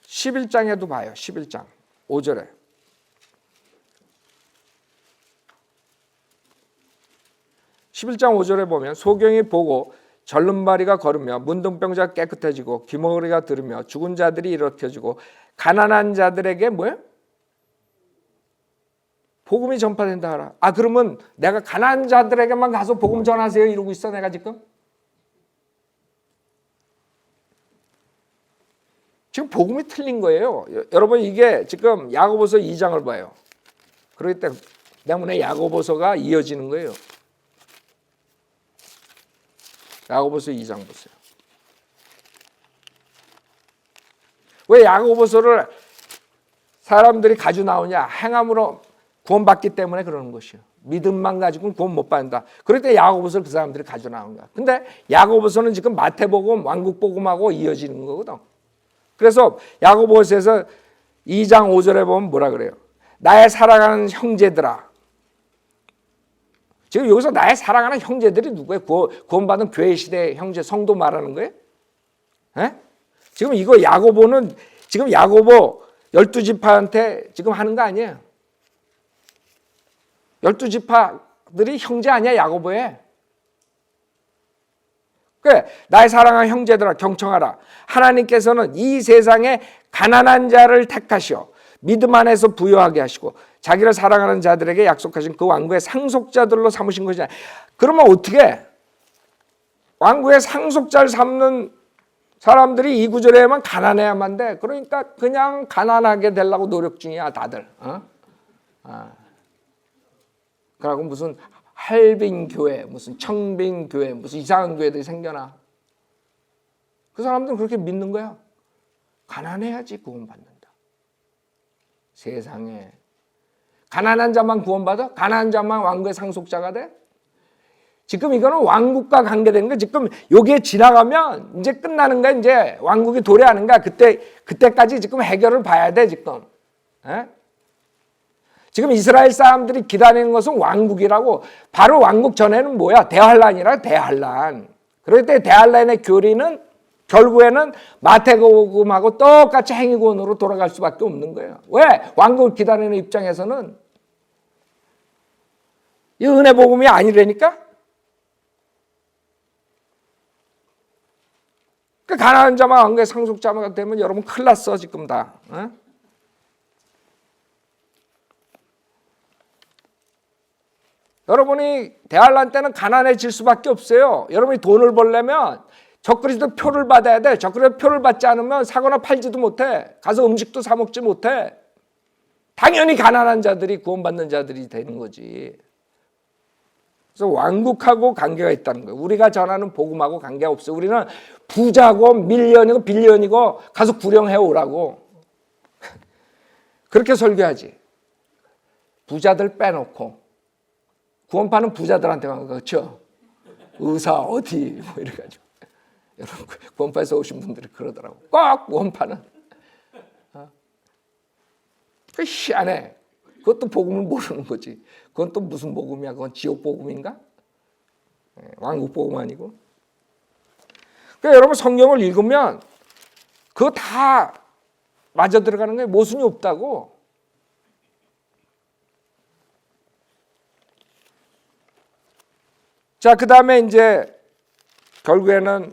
11장에도 봐요. 11장 5절에 보면 소경이 보고 절름발이가 걸으며 문둥병자가 깨끗해지고 귀머거리가 들으며 죽은 자들이 일으켜지고 가난한 자들에게 뭐예요? 복음이 전파된다 하라. 그러면 내가 가난한 자들에게만 가서 복음 전하세요 이러고 있어 내가 지금? 지금 복음이 틀린 거예요. 여러분 이게 지금 야고보서 2장을 봐요. 그렇기 때문에 야고보서가 이어지는 거예요. 야고보서 2장 보세요. 왜 야고보서를 사람들이 가지고 나오냐? 행함으로 구원받기 때문에 그러는 것이요. 믿음만 가지고는 구원 못 받는다. 그럴 때 야고보서를 그 사람들이 가지고 나온 거야. 근데 야고보서는 지금 마태복음, 왕국복음하고 이어지는 거거든. 그래서 야고보서에서 2장 5절에 보면 뭐라 그래요? 나의 사랑하는 형제들아. 지금 여기서 나의 사랑하는 형제들이 누구예요? 구원받은 교회 시대 형제 성도 말하는 거예요? 에? 지금 이거 야고보는 지금 야고보 12지파한테 지금 하는 거 아니에요? 12지파들이 형제 아니야 야고보에? 그래, 나의 사랑하는 형제들아 경청하라. 하나님께서는 이 세상에 가난한 자를 택하시어 믿음 안에서 부유하게 하시고 자기를 사랑하는 자들에게 약속하신 그 왕국의 상속자들로 삼으신 것이냐. 그러면 어떻게 왕국의 상속자를 삼는 사람들이 이 구절에만 가난해야만 돼. 그러니까 그냥 가난하게 되려고 노력 중이야 다들. 그러고 무슨 할빈 교회, 무슨 청빈 교회, 무슨 이상한 교회들이 생겨나. 그 사람들은 그렇게 믿는 거야. 가난해야지 구원받는다. 세상에 가난한 자만 구원받아? 가난한 자만 왕국의 상속자가 돼? 지금 이거는 왕국과 관계된 거. 지금 여기에 지나가면 이제 끝나는 거야. 이제 왕국이 도래하는 거야. 그때까지 지금 해결을 봐야 돼 지금. 에? 지금 이스라엘 사람들이 기다리는 것은 왕국이라고. 바로 왕국 전에는 뭐야? 대환란이라. 대환란. 그럴 때 대환란의 교리는 결국에는 마태복음하고 똑같이 행위권으로 돌아갈 수밖에 없는 거예요. 왜? 왕국을 기다리는 입장에서는 이 은혜 복음이 아니라니까. 그 가난한 자만 왕국의 상속자가 되면 여러분 큰일 났어 지금 다. 어? 여러분이 대환란 때는 가난해질 수밖에 없어요. 여러분이 돈을 벌려면 적그리스도 표를 받아야 돼. 적그리스도 표를 받지 않으면 사거나 팔지도 못해. 가서 음식도 사 먹지 못해. 당연히 가난한 자들이 구원받는 자들이 되는 거지. 그래서 왕국하고 관계가 있다는 거예요. 우리가 전하는 복음하고 관계가 없어요. 우리는 부자고 밀리언이고 빌리언이고 가서 구령해 오라고. 그렇게 설교하지. 부자들 빼놓고 구원파는 부자들한테 간 거 그렇죠? 의사 어디 뭐 이래가지고. 여러분 구원파에서 오신 분들이 그러더라고. 꼭 구원파는 그 희한해. 그것도 복음을 모르는 거지. 그건 또 무슨 복음이야? 그건 지옥 복음인가? 왕국 복음 아니고. 그러니까 여러분 성경을 읽으면 그거 다 맞아 들어가는 거예요. 모순이 없다고. 자, 그 다음에 이제 결국에는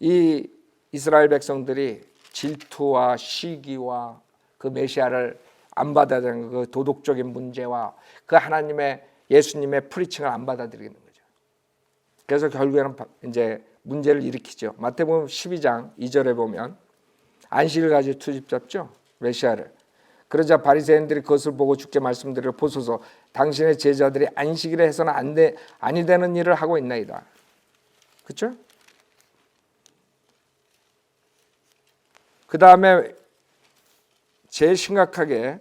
이 이스라엘 백성들이 질투와 시기와 그 메시아를 안 받아들이는 그 도덕적인 문제와 그 하나님의 예수님의 프리칭을 안 받아들이는 거죠. 그래서 결국에는 이제 문제를 일으키죠. 마태복음 12장 2절에 보면 안식을 가지고 투집 잡죠. 메시아를. 그러자 바리새인들이 그것을 보고 주께 말씀드려 보소서 당신의 제자들이 안식일에 해서는 아니 되는 일을 하고 있나이다. 그렇죠? 그 다음에 제일 심각하게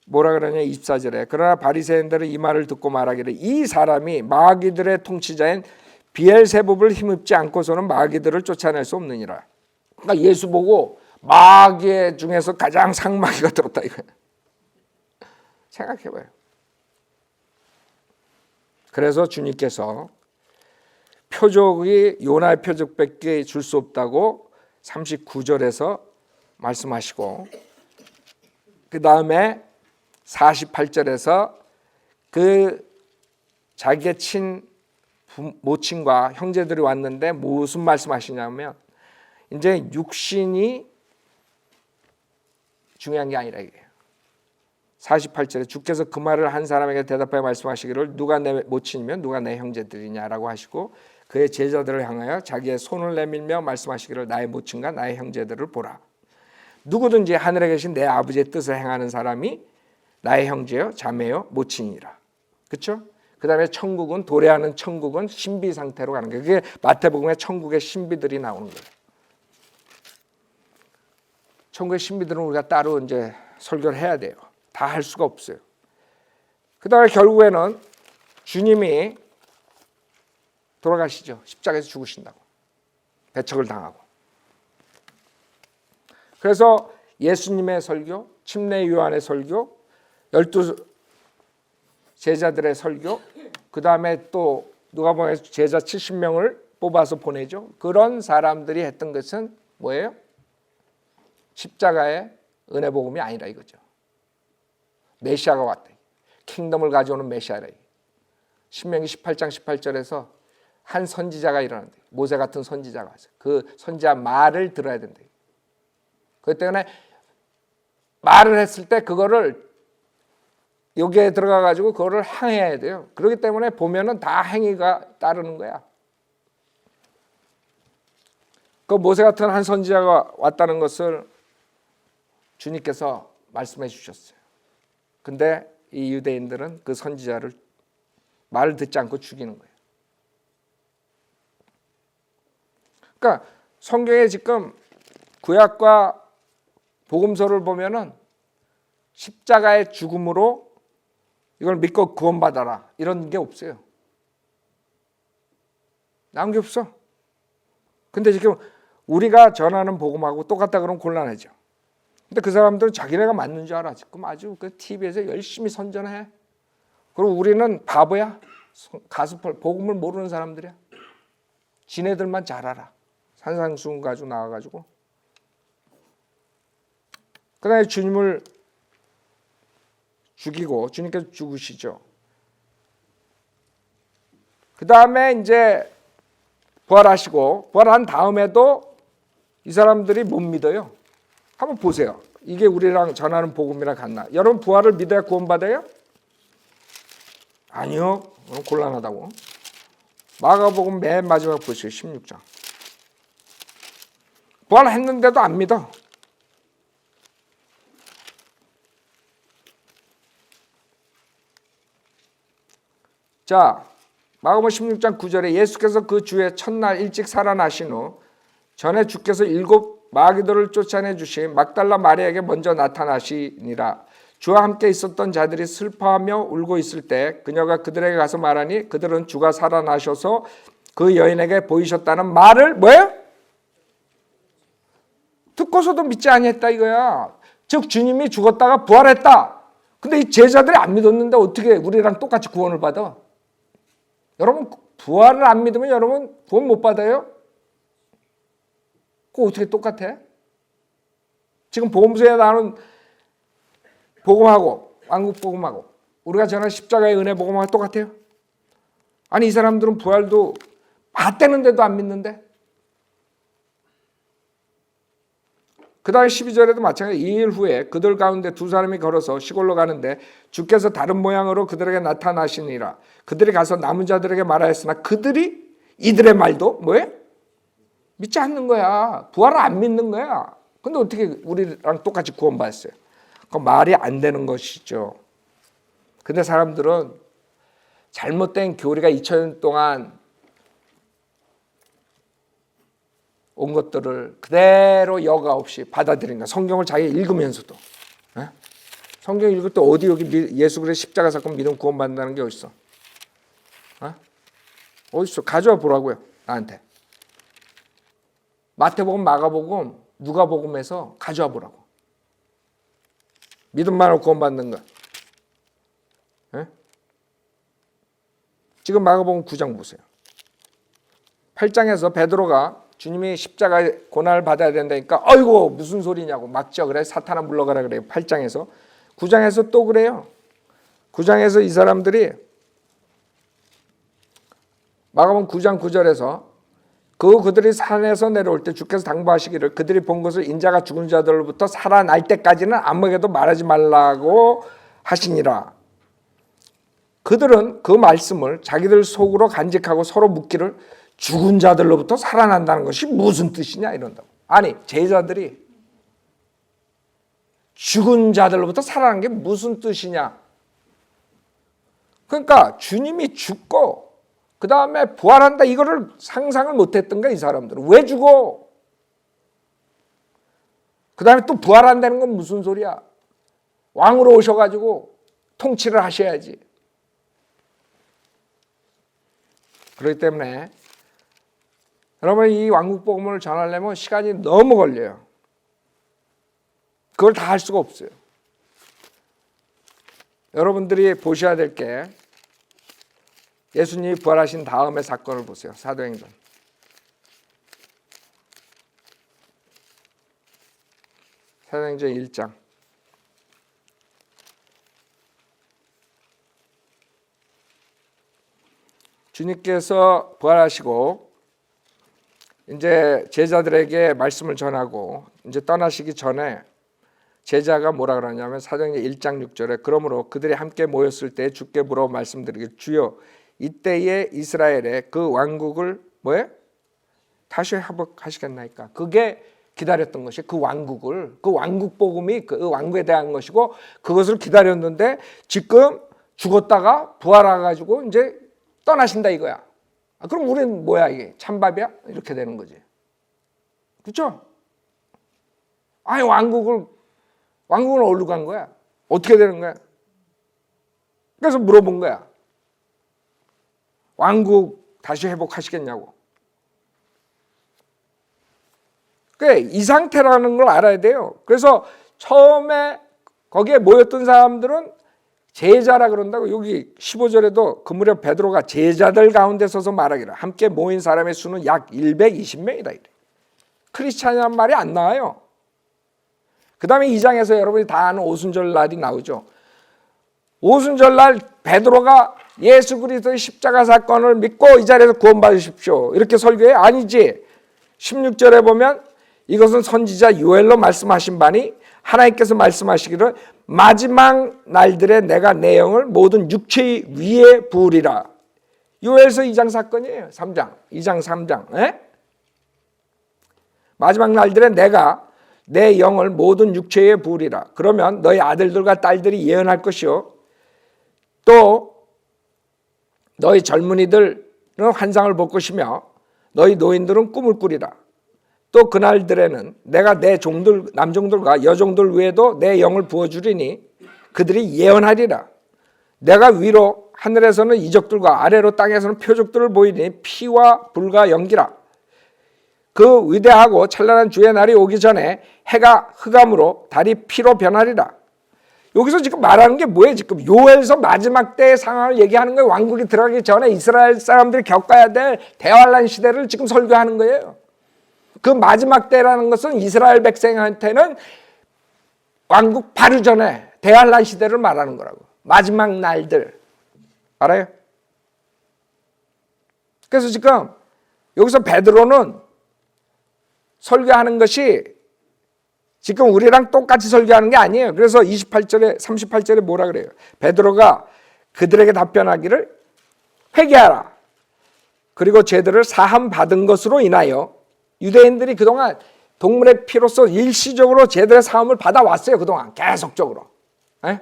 뭐라 그러냐 24절에 그러나 바리새인들은 이 말을 듣고 말하기를 이 사람이 마귀들의 통치자인 비엘세붑을 힘입지 않고서는 마귀들을 쫓아낼 수 없느니라. 그러니까 예수 보고 마귀 중에서 가장 상마귀가 들었다 이거야. 생각해봐요. 그래서 주님께서 표적이 요나의 표적밖에 줄 수 없다고 39절에서 말씀하시고 그 다음에 48절에서 그 자기의 모친과 형제들이 왔는데 무슨 말씀하시냐면 이제 육신이 중요한 게 아니라 이게요. 48절에 주께서 그 말을 한 사람에게 대답하여 말씀하시기를 누가 내 모친이면 누가 내 형제들이냐라고 하시고 그의 제자들을 향하여 자기의 손을 내밀며 말씀하시기를 나의 모친과 나의 형제들을 보라. 누구든지 하늘에 계신 내 아버지의 뜻을 행하는 사람이 나의 형제요 자매요 모친이라. 그렇죠? 그 다음에 천국은 도래하는 천국은 신비 상태로 가는 거예요. 그게 마태복음의 천국의 신비들이 나오는 거예요. 천국의 신비들은 우리가 따로 이제 설교를 해야 돼요. 다 할 수가 없어요. 그 다음에 결국에는 주님이 돌아가시죠. 십자가에서 죽으신다고. 배척을 당하고. 그래서 예수님의 설교, 침례 요한의 설교, 제자들의 설교, 그 다음에 또 누가복음에서 제자 70명을 뽑아서 보내죠. 그런 사람들이 했던 것은 뭐예요? 십자가의 은혜 복음이 아니라 이거죠. 메시아가 왔다. 킹덤을 가져오는 메시아라. 신명기 18장 18절에서 한 선지자가 일어난다. 모세 같은 선지자가 왔어요. 그 선지자 말을 들어야 된다. 그렇기 때문에 말을 했을 때 그거를 여기에 들어가 가지고 그거를 행해야 돼요. 그렇기 때문에 보면은 다 행위가 따르는 거야. 그 모세 같은 한 선지자가 왔다는 것을 주님께서 말씀해 주셨어요. 근데 이 유대인들은 그 선지자를 말을 듣지 않고 죽이는 거예요. 그러니까 성경에 지금 구약과 복음서를 보면은 십자가의 죽음으로 이걸 믿고 구원받아라 이런 게 없어요. 나온 게 없어. 근데 지금 우리가 전하는 복음하고 똑같다 그러면 곤란하죠. 근데 그 사람들은 자기네가 맞는 줄 알아. 지금 아주 그 TV에서 열심히 선전해. 그리고 우리는 바보야. 가스펠 복음을 모르는 사람들이야. 지네들만 잘 알아. 산상수훈 가지고 나와가지고. 그 다음에 주님을 죽이고 주님께서 죽으시죠. 그 다음에 이제 부활하시고 부활한 다음에도 이 사람들이 못 믿어요. 한번 보세요. 이게 우리랑 전하는 복음이랑 같나? 여러분 부활을 믿어야 구원받아요? 아니요. 곤란하다고. 마가복음 맨 마지막 보세요. 16장. 부활했는데도 안 믿어. 자, 마가복음 16장 9절에 예수께서 그 주의 첫날 일찍 살아나신 후 전에 주께서 7 마귀들을 쫓아내 주신 막달라 마리아에게 먼저 나타나시니라. 주와 함께 있었던 자들이 슬퍼하며 울고 있을 때 그녀가 그들에게 가서 말하니 그들은 주가 살아나셔서 그 여인에게 보이셨다는 말을 뭐예요? 듣고서도 믿지 아니했다 이거야. 즉 주님이 죽었다가 부활했다. 근데 이 제자들이 안 믿었는데 어떻게 우리랑 똑같이 구원을 받아? 여러분 부활을 안 믿으면 여러분 구원 못 받아요? 그거 어떻게 똑같아? 지금 복음서에 나오는 복음하고 왕국 복음하고 우리가 전한 십자가의 은혜 복음하고 똑같아요? 아니 이 사람들은 부활도 맞대는데도 안 믿는데? 그 다음에 12절에도 마찬가지 2일 후에 그들 가운데 2 사람이 걸어서 시골로 가는데 주께서 다른 모양으로 그들에게 나타나시니라. 그들이 가서 남은 자들에게 말하였으나 그들이 이들의 말도 뭐예요? 믿지 않는 거야. 부활을 안 믿는 거야. 근데 어떻게 우리랑 똑같이 구원받았어요? 그건 말이 안 되는 것이죠. 근데 사람들은 잘못된 교리가 2000년 동안 온 것들을 그대로 여과 없이 받아들인 거야. 성경을 자기가 읽으면서도. 성경 읽을 때 어디 여기 예수 그리스도의 십자가 사건 믿으면 구원받는다는 게 어딨어? 어딨어? 가져와 보라고요. 나한테. 마태복음, 마가복음, 누가복음에서 가져와 보라고. 믿음만으로 구원받는 거. 지금 마가복음 9장 보세요. 8장에서 베드로가 주님이 십자가 고난을 받아야 된다니까 아이고 무슨 소리냐고 막죠. 그래 사탄아 물러가라 그래요. 8장에서. 9장에서 또 그래요. 9장에서 이 사람들이 마가복음 9장 9절에서 그들이 산에서 내려올 때 주께서 당부하시기를 그들이 본 것을 인자가 죽은 자들로부터 살아날 때까지는 아무에게도 말하지 말라고 하시니라. 그들은 그 말씀을 자기들 속으로 간직하고 서로 묻기를 죽은 자들로부터 살아난다는 것이 무슨 뜻이냐 이런다고. 아니 제자들이 죽은 자들로부터 살아난 게 무슨 뜻이냐. 그러니까 주님이 죽고 그 다음에 부활한다 이거를 상상을 못했던 거야 이 사람들은. 왜 죽어? 그 다음에 또 부활한다는 건 무슨 소리야. 왕으로 오셔가지고 통치를 하셔야지. 그렇기 때문에 여러분 이 왕국복음을 전하려면 시간이 너무 걸려요. 그걸 다 할 수가 없어요. 여러분들이 보셔야 될 게 예수님이 부활하신 다음의 사건을 보세요. 사도행전. 사도행전 1장. 주님께서 부활하시고 이제 제자들에게 말씀을 전하고 이제 떠나시기 전에 제자가 뭐라 그러냐면 사도행전 1장 6절에 그러므로 그들이 함께 모였을 때 주께 물어 말씀드리길 주여 이때에 이스라엘의 그 왕국을 뭐에 다시 회복하시겠나이까. 그게 기다렸던 것이 그 왕국을, 그 왕국 복음이 그 왕국에 대한 것이고 그것을 기다렸는데 지금 죽었다가 부활해가지고 이제 떠나신다 이거야. 그럼 우리는 뭐야 이게 찬밥이야? 이렇게 되는 거지. 그렇죠? 아니 왕국은 어디로 간 거야? 어떻게 되는 거야? 그래서 물어본 거야. 왕국 다시 회복하시겠냐고. 이 상태라는 걸 알아야 돼요. 그래서 처음에 거기에 모였던 사람들은 제자라 그런다고. 여기 15절에도 그 무렵 베드로가 제자들 가운데 서서 말하기를 함께 모인 사람의 수는 약 120명이다 이래. 크리스찬이란 말이 안 나와요. 그 다음에 2장에서 여러분이 다 아는 오순절날이 나오죠. 오순절날 베드로가 예수 그리스도의 십자가 사건을 믿고 이 자리에서 구원받으십시오 이렇게 설교해? 아니지. 16절에 보면 이것은 선지자 요엘로 말씀하신 바니 하나님께서 말씀하시기를 마지막 날들에 내가 내 영을 모든 육체 위에 부으리라. 요엘서 2장 사건이에요. 3장 2장 3장. 에? 마지막 날들에 내가 내 영을 모든 육체에 부으리라. 그러면 너희 아들들과 딸들이 예언할 것이요 또 너희 젊은이들은 환상을 볼 것이며 너희 노인들은 꿈을 꾸리라. 또 그날들에는 내가 내 종들 남종들과 여종들 외에도 내 영을 부어주리니 그들이 예언하리라. 내가 위로 하늘에서는 이적들과 아래로 땅에서는 표적들을 보이니 피와 불과 연기라. 그 위대하고 찬란한 주의 날이 오기 전에 해가 흑암으로 달이 피로 변하리라. 여기서 지금 말하는 게 뭐예요? 지금 요엘서 마지막 때의 상황을 얘기하는 거예요. 왕국이 들어가기 전에 이스라엘 사람들이 겪어야 될 대환란 시대를 지금 설교하는 거예요. 그 마지막 때라는 것은 이스라엘 백성한테는 왕국 바로 전에 대환란 시대를 말하는 거라고. 마지막 날들. 알아요? 그래서 지금 여기서 베드로는 설교하는 것이 지금 우리랑 똑같이 설교하는 게 아니에요. 그래서 28절에 38절에 뭐라 그래요? 베드로가 그들에게 답변하기를 회개하라. 그리고 죄들을 사함 받은 것으로 인하여 유대인들이 그동안 동물의 피로서 일시적으로 죄들의 사함을 받아왔어요. 그동안 계속적으로. 에?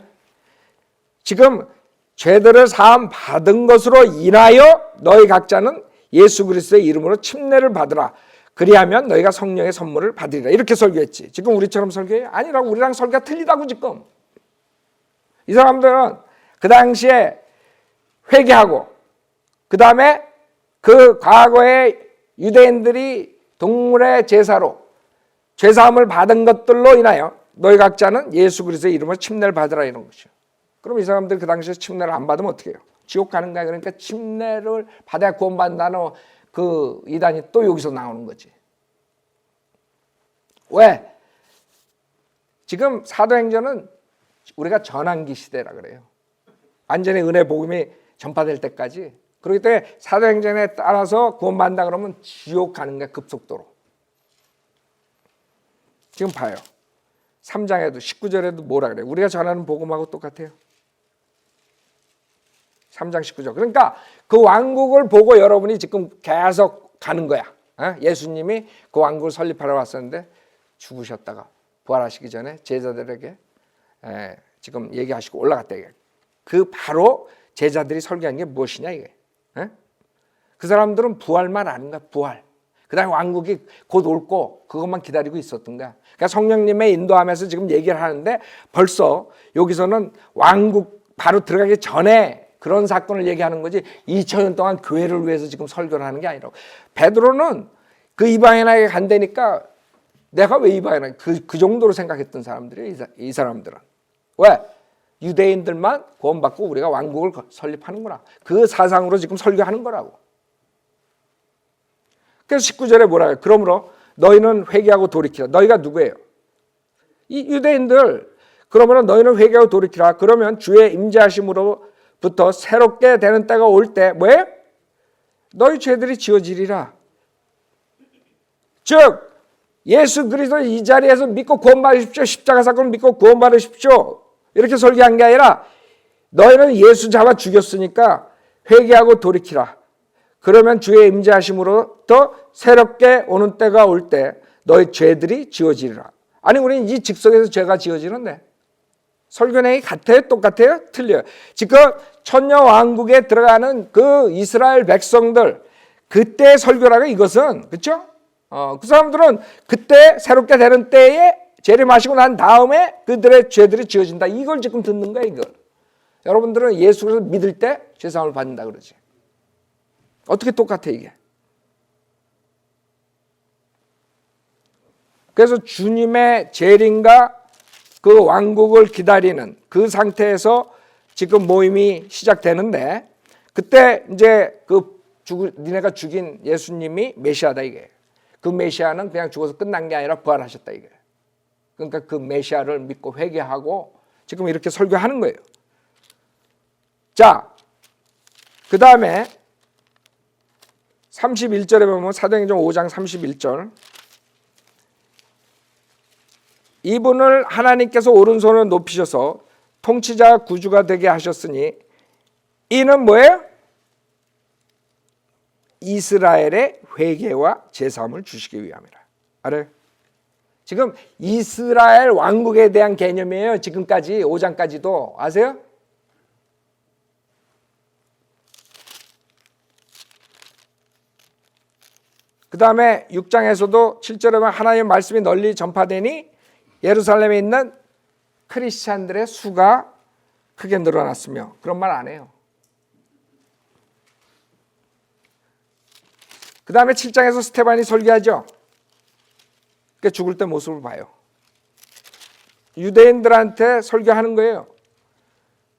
지금 죄들을 사함 받은 것으로 인하여 너희 각자는 예수 그리스도의 이름으로 침례를 받으라. 그리하면 너희가 성령의 선물을 받으리라. 이렇게 설교했지. 지금 우리처럼 설교해? 아니라고. 우리랑 설교가 틀리다고 지금. 이 사람들은 그 당시에 회개하고 그 다음에 그 과거에 유대인들이 동물의 제사로 죄사함을 받은 것들로 인하여 너희 각자는 예수 그리스도의 이름으로 침례를 받으라 이런 것이요. 그럼 이 사람들 그 당시에 침례를 안 받으면 어떻게 해요? 지옥 가는 거야. 그러니까 침례를 받아야 구원받는다는 그 이단이 또 여기서 나오는 거지. 왜? 지금 사도행전은 우리가 전환기 시대라 그래요. 완전히 은혜 복음이 전파될 때까지. 그렇기 때문에 사도행전에 따라서 구원받는다 그러면 지옥 가는 거야. 급속도로. 지금 봐요. 3장에도 19절에도 뭐라 그래요? 우리가 전하는 복음하고 똑같아요. 3장 19절. 그러니까 그 왕국을 보고 여러분이 지금 계속 가는 거야. 예수님이 그 왕국을 설립하러 왔었는데 죽으셨다가 부활하시기 전에 제자들에게 지금 얘기하시고 올라갔다. 그 바로 제자들이 설교한 게 무엇이냐 이게. 그 사람들은 부활만 아는 거야. 부활. 그 다음에 왕국이 곧 올 거 그것만 기다리고 있었던 거야. 그러니까 성령님의 인도하면서 지금 얘기를 하는데 벌써 여기서는 왕국 바로 들어가기 전에 그런 사건을 얘기하는 거지 2000년 동안 교회를 위해서 지금 설교를 하는 게 아니라고. 베드로는 그 이방인에게 간다니까 내가 왜 이방인에게 그 정도로 생각했던 사람들이에요. 이 사람들은. 왜? 유대인들만 구원받고 우리가 왕국을 설립하는구나. 그 사상으로 지금 설교하는 거라고. 그래서 19절에 뭐라 해요? 그러므로 너희는 회개하고 돌이키라. 너희가 누구예요? 이 유대인들. 그러므로 너희는 회개하고 돌이키라. 그러면 주의 임재하심으로부터 새롭게 되는 때가 올 때 뭐예요? 너희 죄들이 지워지리라. 즉 예수 그리스도 이 자리에서 믿고 구원받으십시오. 십자가 사건을 믿고 구원받으십시오. 이렇게 설교한 게 아니라 너희는 예수 잡아 죽였으니까 회개하고 돌이키라. 그러면 주의 임재하심으로부터 새롭게 오는 때가 올 때 너희 죄들이 지워지리라. 아니 우리는 이 직속에서 죄가 지워지는데 설교 내용이 같아요? 똑같아요? 틀려요. 지금 천녀왕국에 들어가는 그 이스라엘 백성들 그때 설교라고 이것은 그렇죠? 그 사람들은 그때 새롭게 되는 때에 재림하시고 난 다음에 그들의 죄들이 지워진다. 이걸 지금 듣는 거야 이걸. 여러분들은 예수를 믿을 때 죄사함을 받는다 그러지. 어떻게 똑같아 이게? 그래서 주님의 재림과 그 왕국을 기다리는 그 상태에서 지금 모임이 시작되는데 그때 이제 니네가 죽인 예수님이 메시아다 이게. 그 메시아는 그냥 죽어서 끝난 게 아니라 부활하셨다 이게. 그러니까 그 메시아를 믿고 회개하고 지금 이렇게 설교하는 거예요. 자, 그 다음에 31절에 보면 사도행전 5장 31절 이분을 하나님께서 오른손을 높이셔서 통치자 구주가 되게 하셨으니 이는 뭐예요? 이스라엘의 회개와 제사함을 주시기 위함이라. 알아요? 지금 이스라엘 왕국에 대한 개념이에요. 지금까지 5장까지도 아세요? 그 다음에 6장에서도 7절에 보면 하나님의 말씀이 널리 전파되니 예루살렘에 있는 크리스찬들의 수가 크게 늘어났으며 그런 말 안 해요. 그 다음에 7장에서 스테반이 설교하죠. 그러니까 죽을 때 모습을 봐요. 유대인들한테 설교하는 거예요.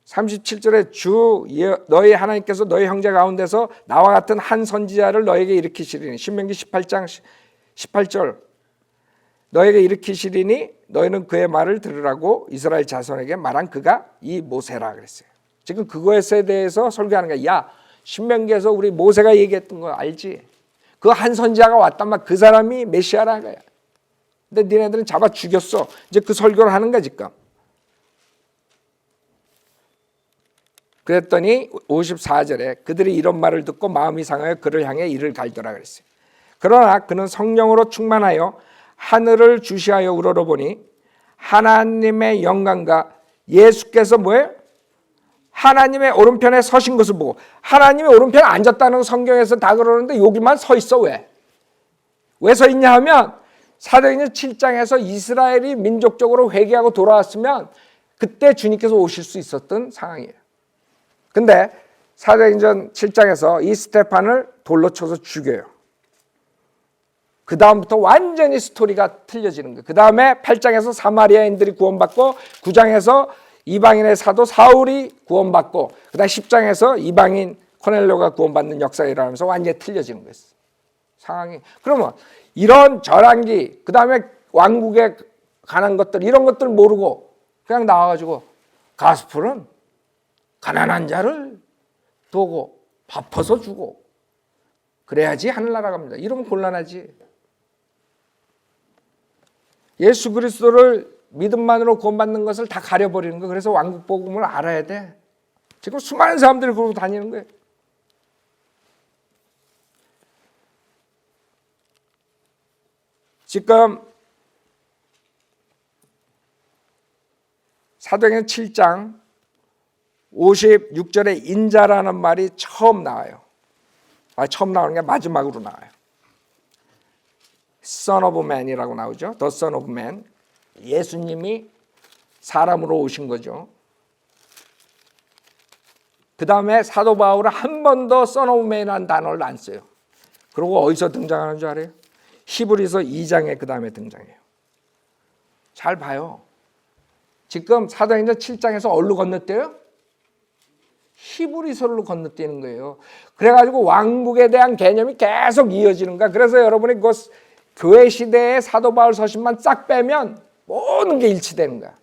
37절에 주 너희 하나님께서 너희 형제 가운데서 나와 같은 한 선지자를 너에게 일으키시리니 신명기 18장 18절 너에게 일으키시리니 너희는 그의 말을 들으라고 이스라엘 자손에게 말한 그가 이 모세라 그랬어요. 지금 그것에 대해서 설교하는 거야. 야 신명기에서 우리 모세가 얘기했던 거 알지? 그 한 선지자가 왔단 말 그 사람이 메시아라는 거야. 근데 니네들은 잡아 죽였어. 이제 그 설교를 하는 거야 지금. 그랬더니 54절에 그들이 이런 말을 듣고 마음이 상하여 그를 향해 이를 갈더라 그랬어요. 그러나 그는 성령으로 충만하여 하늘을 주시하여 우러러보니 하나님의 영광과 예수께서 뭐예요? 하나님의 오른편에 서신 것을 보고 하나님의 오른편에 앉았다는 성경에서 다 그러는데 여기만 서 있어. 왜 서 있냐 하면 사도행전 7장에서 이스라엘이 민족적으로 회개하고 돌아왔으면 그때 주님께서 오실 수 있었던 상황이에요. 근데 사도행전 7장에서 이 스테판을 돌로 쳐서 죽여요. 그 다음부터 완전히 스토리가 틀려지는 거예요. 그 다음에 8장에서 사마리아인들이 구원받고 9장에서 이방인의 사도 사울이 구원받고 그 다음 10장에서 이방인 코넬료가 구원받는 역사가 일어나면서 완전히 틀려지는 거예요. 상황이. 그러면 이런 절한기 그 다음에 왕국에 관한 것들 이런 것들 모르고 그냥 나와가지고 가스풀은 가난한 자를 도고 밥퍼서 주고 그래야지 하늘나라 갑니다. 이러면 곤란하지. 예수 그리스도를 믿음만으로 구원받는 것을 다 가려버리는 거. 그래서 왕국 복음을 알아야 돼. 지금 수많은 사람들이 그러고 다니는 거예요. 지금 사도행전 7장 56절에 인자라는 말이 처음 나와요. 처음 나오는 게 마지막으로 나와요. Son of Man이라고 나오죠. The Son of Man. 예수님이 사람으로 오신 거죠. 그 다음에 사도 바울은 한 번도 Son of Man이라는 단어를 안 써요. 그리고 어디서 등장하는 줄 알아요? 히브리서 2장에 그 다음에 등장해요. 잘 봐요. 지금 사도행전 7장에서 어디로 건너뛰어요? 히브리서로 건너뛰는 거예요. 그래가지고 왕국에 대한 개념이 계속 이어지는 거야. 그래서 여러분이 그 교회 시대의 사도 바울 서신만 싹 빼면 모든 게 일치되는 거야.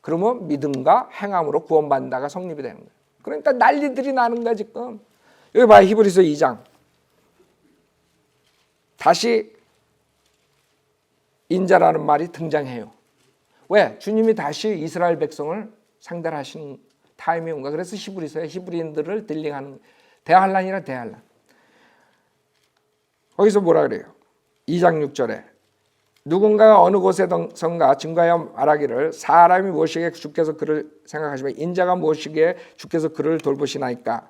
그러면 믿음과 행함으로 구원받는다가 성립이 되는 거야. 그러니까 난리들이 나는 거야 지금. 여기 봐요. 히브리서 2장. 다시 인자라는 말이 등장해요. 왜? 주님이 다시 이스라엘 백성을 상대를 하시는 타임이 온가. 그래서 히브리서에 히브리인들을 딜링하는 대환란이라 대환란. 거기서 뭐라 그래요? 2장 6절에 누군가가 어느 곳에선가 증거하여 말하기를 사람이 무엇이기에 주께서 그를 생각하시면 인자가 무엇이기에 주께서 그를 돌보시나이까.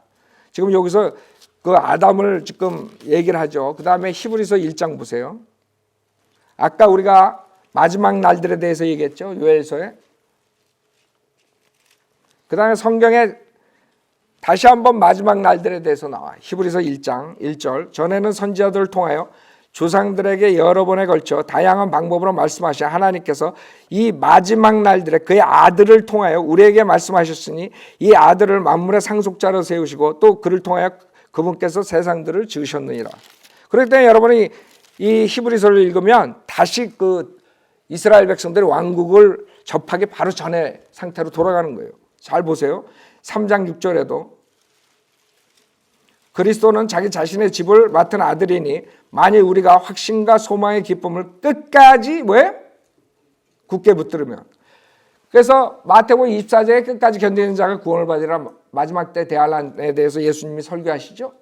지금 여기서 그 아담을 지금 얘기를 하죠. 그 다음에 히브리서 1장 보세요. 아까 우리가 마지막 날들에 대해서 얘기했죠. 요엘서에. 그 다음에 성경에 다시 한번 마지막 날들에 대해서 나와. 히브리서 1장 1절. 전에는 선지자들을 통하여 조상들에게 여러 번에 걸쳐 다양한 방법으로 말씀하신 하나님께서 이 마지막 날들에 그의 아들을 통하여 우리에게 말씀하셨으니 이 아들을 만물의 상속자로 세우시고 또 그를 통하여 그분께서 세상들을 지으셨느니라. 그렇기 때문에 여러분이 이 히브리서를 읽으면 다시 그 이스라엘 백성들의 왕국을 접하기 바로 전에 상태로 돌아가는 거예요. 잘 보세요. 3장 6절에도 그리스도는 자기 자신의 집을 맡은 아들이니 만일 우리가 확신과 소망의 기쁨을 끝까지 뭐예요? 굳게 붙들으면. 그래서 마태복음 24장에 끝까지 견디는 자가 구원을 받으리라. 마지막 때 대환란에 대해서 예수님이 설교하시죠.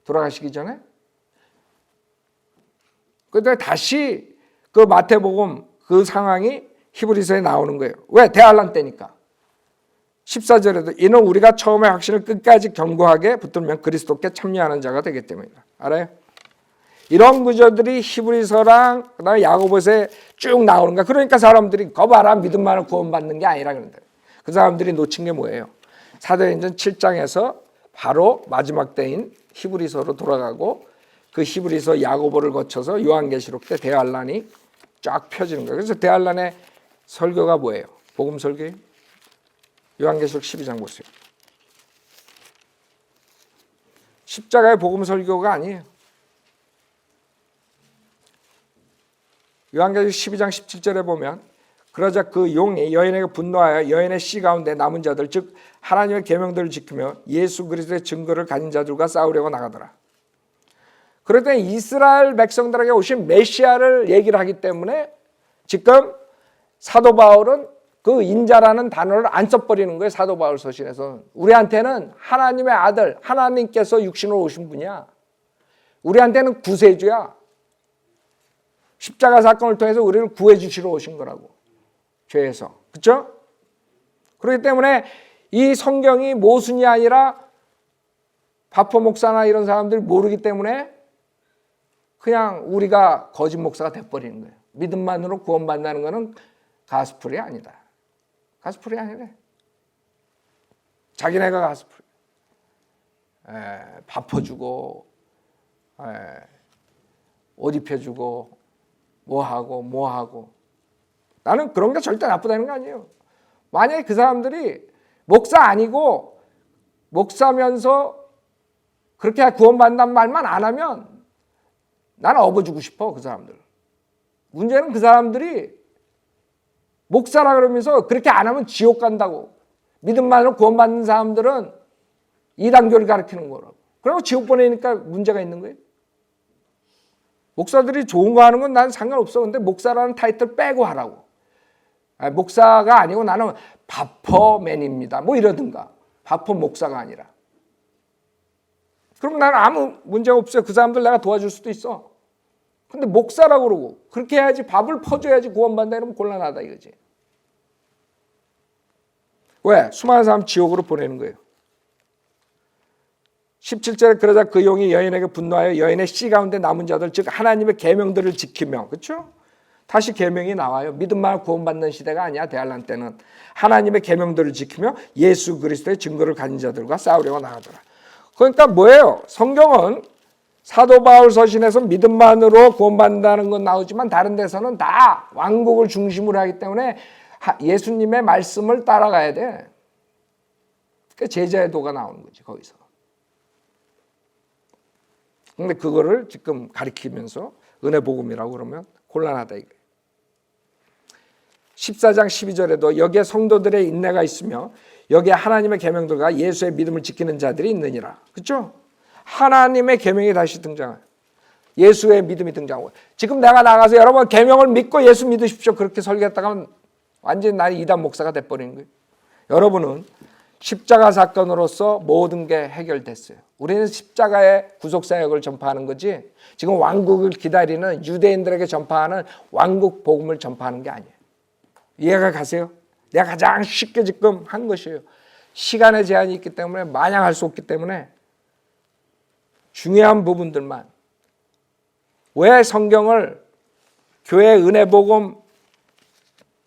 돌아가시기 전에. 그때 다시 그 마태복음 그 상황이 히브리서에 나오는 거예요. 왜? 대환란 때니까. 14절에도 이는 우리가 처음에 확신을 끝까지 견고하게 붙들면 그리스도께 참여하는 자가 되기 때문이다. 알아요? 이런 구절들이 히브리서랑 그다음에 야고보서에 쭉 나오는 거야. 그러니까 사람들이 거봐라 믿음만을 구원받는 게 아니라 그런다. 그 사람들이 놓친 게 뭐예요? 사도행전 7장에서 바로 마지막 때인 히브리서로 돌아가고 그 히브리서 야고보를 거쳐서 요한계시록 때 대환란이 쫙 펴지는 거예요. 그래서 대환란의 설교가 뭐예요? 복음 설교예요? 요한계시록 12장 보세요. 십자가의 복음 설교가 아니에요. 요한계시록 12장 17절에 보면 그러자 그 용이 여인에게 분노하여 여인의 씨 가운데 남은 자들 즉 하나님의 계명들을 지키며 예수 그리스도의 증거를 가진 자들과 싸우려고 나가더라. 그럴 때 이스라엘 백성들에게 오신 메시아를 얘기를 하기 때문에 지금 사도 바울은 그 인자라는 단어를 안 써버리는 거예요. 사도 바울 서신에서. 우리한테는 하나님의 아들, 하나님께서 육신으로 오신 분이야. 우리한테는 구세주야. 십자가 사건을 통해서 우리를 구해 주시러 오신 거라고. 죄에서. 그렇죠? 그렇기 때문에 이 성경이 모순이 아니라 바포 목사나 이런 사람들이 모르기 때문에 그냥 우리가 거짓 목사가 돼버리는 거예요. 믿음만으로 구원받는다는 것은 가스풀이 아니다. 가스풀이 아니래. 자기네가 가스풀. 밥 퍼주고 옷 입혀주고 뭐하고 나는 그런 게 절대 나쁘다는 거 아니에요. 만약에 그 사람들이 목사 아니고 목사면서 그렇게 구원받는다는 말만 안 하면 나는 업어주고 싶어. 그 사람들. 문제는 그 사람들이 목사라 그러면서 그렇게 안 하면 지옥 간다고. 믿음만으로 구원받는 사람들은 이단교를 가르치는 거라고. 그리고 지옥 보내니까 문제가 있는 거예요. 목사들이 좋은 거 하는 건 난 상관없어. 근데 목사라는 타이틀 빼고 하라고. 목사가 아니고 나는 바퍼맨입니다. 뭐 이러든가. 바퍼 목사가 아니라. 그럼 나는 아무 문제가 없어요. 그 사람들 내가 도와줄 수도 있어. 근데 목사라고 그러고 그렇게 해야지 밥을 퍼줘야지 구원받는다 이러면 곤란하다 이거지. 왜? 수많은 사람 지옥으로 보내는 거예요. 17절에 그러자 그 용이 여인에게 분노하여 여인의 씨 가운데 남은 자들 즉 하나님의 계명들을 지키며 그렇죠? 다시 계명이 나와요. 믿음만 구원받는 시대가 아니야. 대환란 때는 하나님의 계명들을 지키며 예수 그리스도의 증거를 가진 자들과 싸우려고 나가더라. 그러니까 뭐예요? 성경은 사도 바울 서신에서 믿음만으로 구원받는다는 건 나오지만 다른 데서는 다 왕국을 중심으로 하기 때문에 예수님의 말씀을 따라가야 돼. 그 제자의 도가 나오는 거지 거기서. 근데 그거를 지금 가리키면서 은혜 복음이라고 그러면 곤란하다 이거예요. 14장 12절에도 여기에 성도들의 인내가 있으며 여기에 하나님의 계명들과 예수의 믿음을 지키는 자들이 있느니라. 그렇죠? 하나님의 계명이 다시 등장해요. 예수의 믿음이 등장하고. 지금 내가 나가서 여러분 계명을 믿고 예수 믿으십시오. 그렇게 설교했다가 하면 완전히 나는 이단 목사가 돼버리는 거예요. 여러분은 십자가 사건으로서 모든 게 해결됐어요. 우리는 십자가의 구속사역을 전파하는 거지 지금 왕국을 기다리는 유대인들에게 전파하는 왕국 복음을 전파하는 게 아니에요. 이해가 가세요? 내가 가장 쉽게 지금 한 것이에요. 시간의 제한이 있기 때문에 마냥 할 수 없기 때문에 중요한 부분들만. 왜 성경을 교회 은혜복음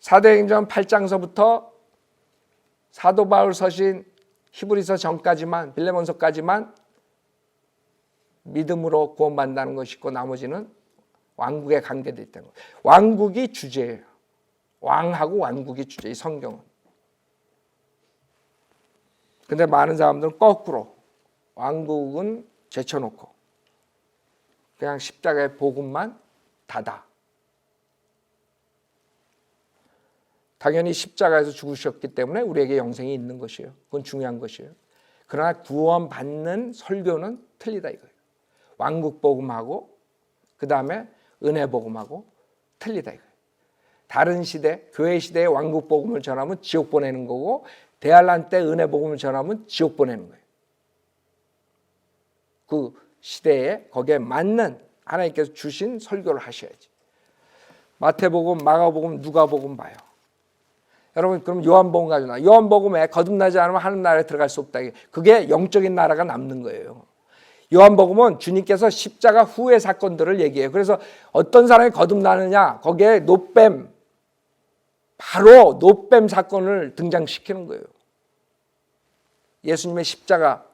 사도행전 8장서부터 사도 바울 서신 히브리서 전까지만 빌레몬서까지만 믿음으로 구원받는다는 것이 있고 나머지는 왕국에 관계되어 있다는 거예요. 왕국이 주제예요. 왕하고 왕국이 주제, 이 성경은. 근데 많은 사람들은 거꾸로 왕국은 제쳐놓고 그냥 십자가의 복음만 닫아. 당연히 십자가에서 죽으셨기 때문에 우리에게 영생이 있는 것이에요. 그건 중요한 것이에요. 그러나 구원받는 설교는 틀리다 이거예요. 왕국 복음하고 그 다음에 은혜 복음하고 틀리다 이거예요. 다른 시대, 교회 시대에 왕국 복음을 전하면 지옥 보내는 거고 대환란 때 은혜 복음을 전하면 지옥 보내는 거예요. 그 시대에 거기에 맞는 하나님께서 주신 설교를 하셔야지. 마태복음, 마가복음, 누가복음 봐요. 여러분 그럼 요한복음 가지고 요한복음에 거듭나지 않으면 하늘 나라에 들어갈 수 없다. 그게 영적인 나라가 남는 거예요. 요한복음은 주님께서 십자가 후의 사건들을 얘기해요. 그래서 어떤 사람이 거듭나느냐 거기에 노뱀, 바로 노뱀 사건을 등장시키는 거예요. 예수님의 십자가.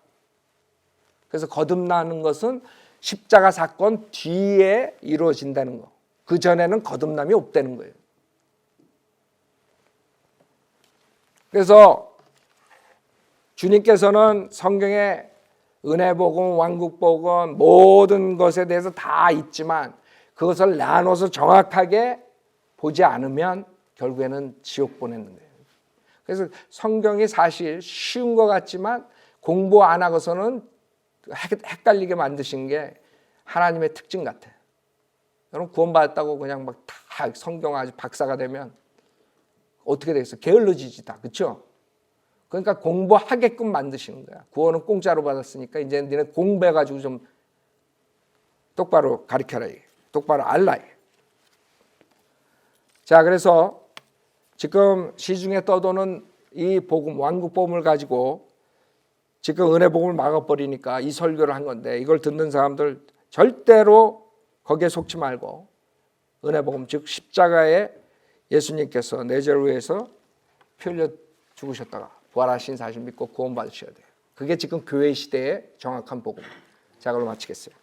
그래서 거듭나는 것은 십자가 사건 뒤에 이루어진다는 거. 그 전에는 거듭남이 없다는 거예요. 그래서 주님께서는 성경에 은혜복음, 왕국복음 모든 것에 대해서 다 있지만 그것을 나눠서 정확하게 보지 않으면 결국에는 지옥 보내는 거예요. 그래서 성경이 사실 쉬운 것 같지만 공부 안 하고서는 헷갈리게 만드신 게 하나님의 특징 같아요. 여러분 구원받았다고 그냥 막 다 성경 아주 박사가 되면 어떻게 되겠어요? 게을러지지 다. 그렇죠? 그러니까 공부하게끔 만드시는 거야. 구원은 공짜로 받았으니까 이제 너네 공부해가지고 좀 똑바로 가르쳐라. 똑바로 알라. 자, 그래서 지금 시중에 떠도는 이 복음, 왕국 복음을 가지고 지금 은혜 복음을 막아버리니까 이 설교를 한 건데 이걸 듣는 사람들 절대로 거기에 속지 말고 은혜 복음, 즉 십자가에 예수님께서 내 죄를 위해서 피 흘려 죽으셨다가 부활하신 사실 믿고 구원받으셔야 돼요. 그게 지금 교회 시대의 정확한 복음. 자, 그걸로 마치겠어요.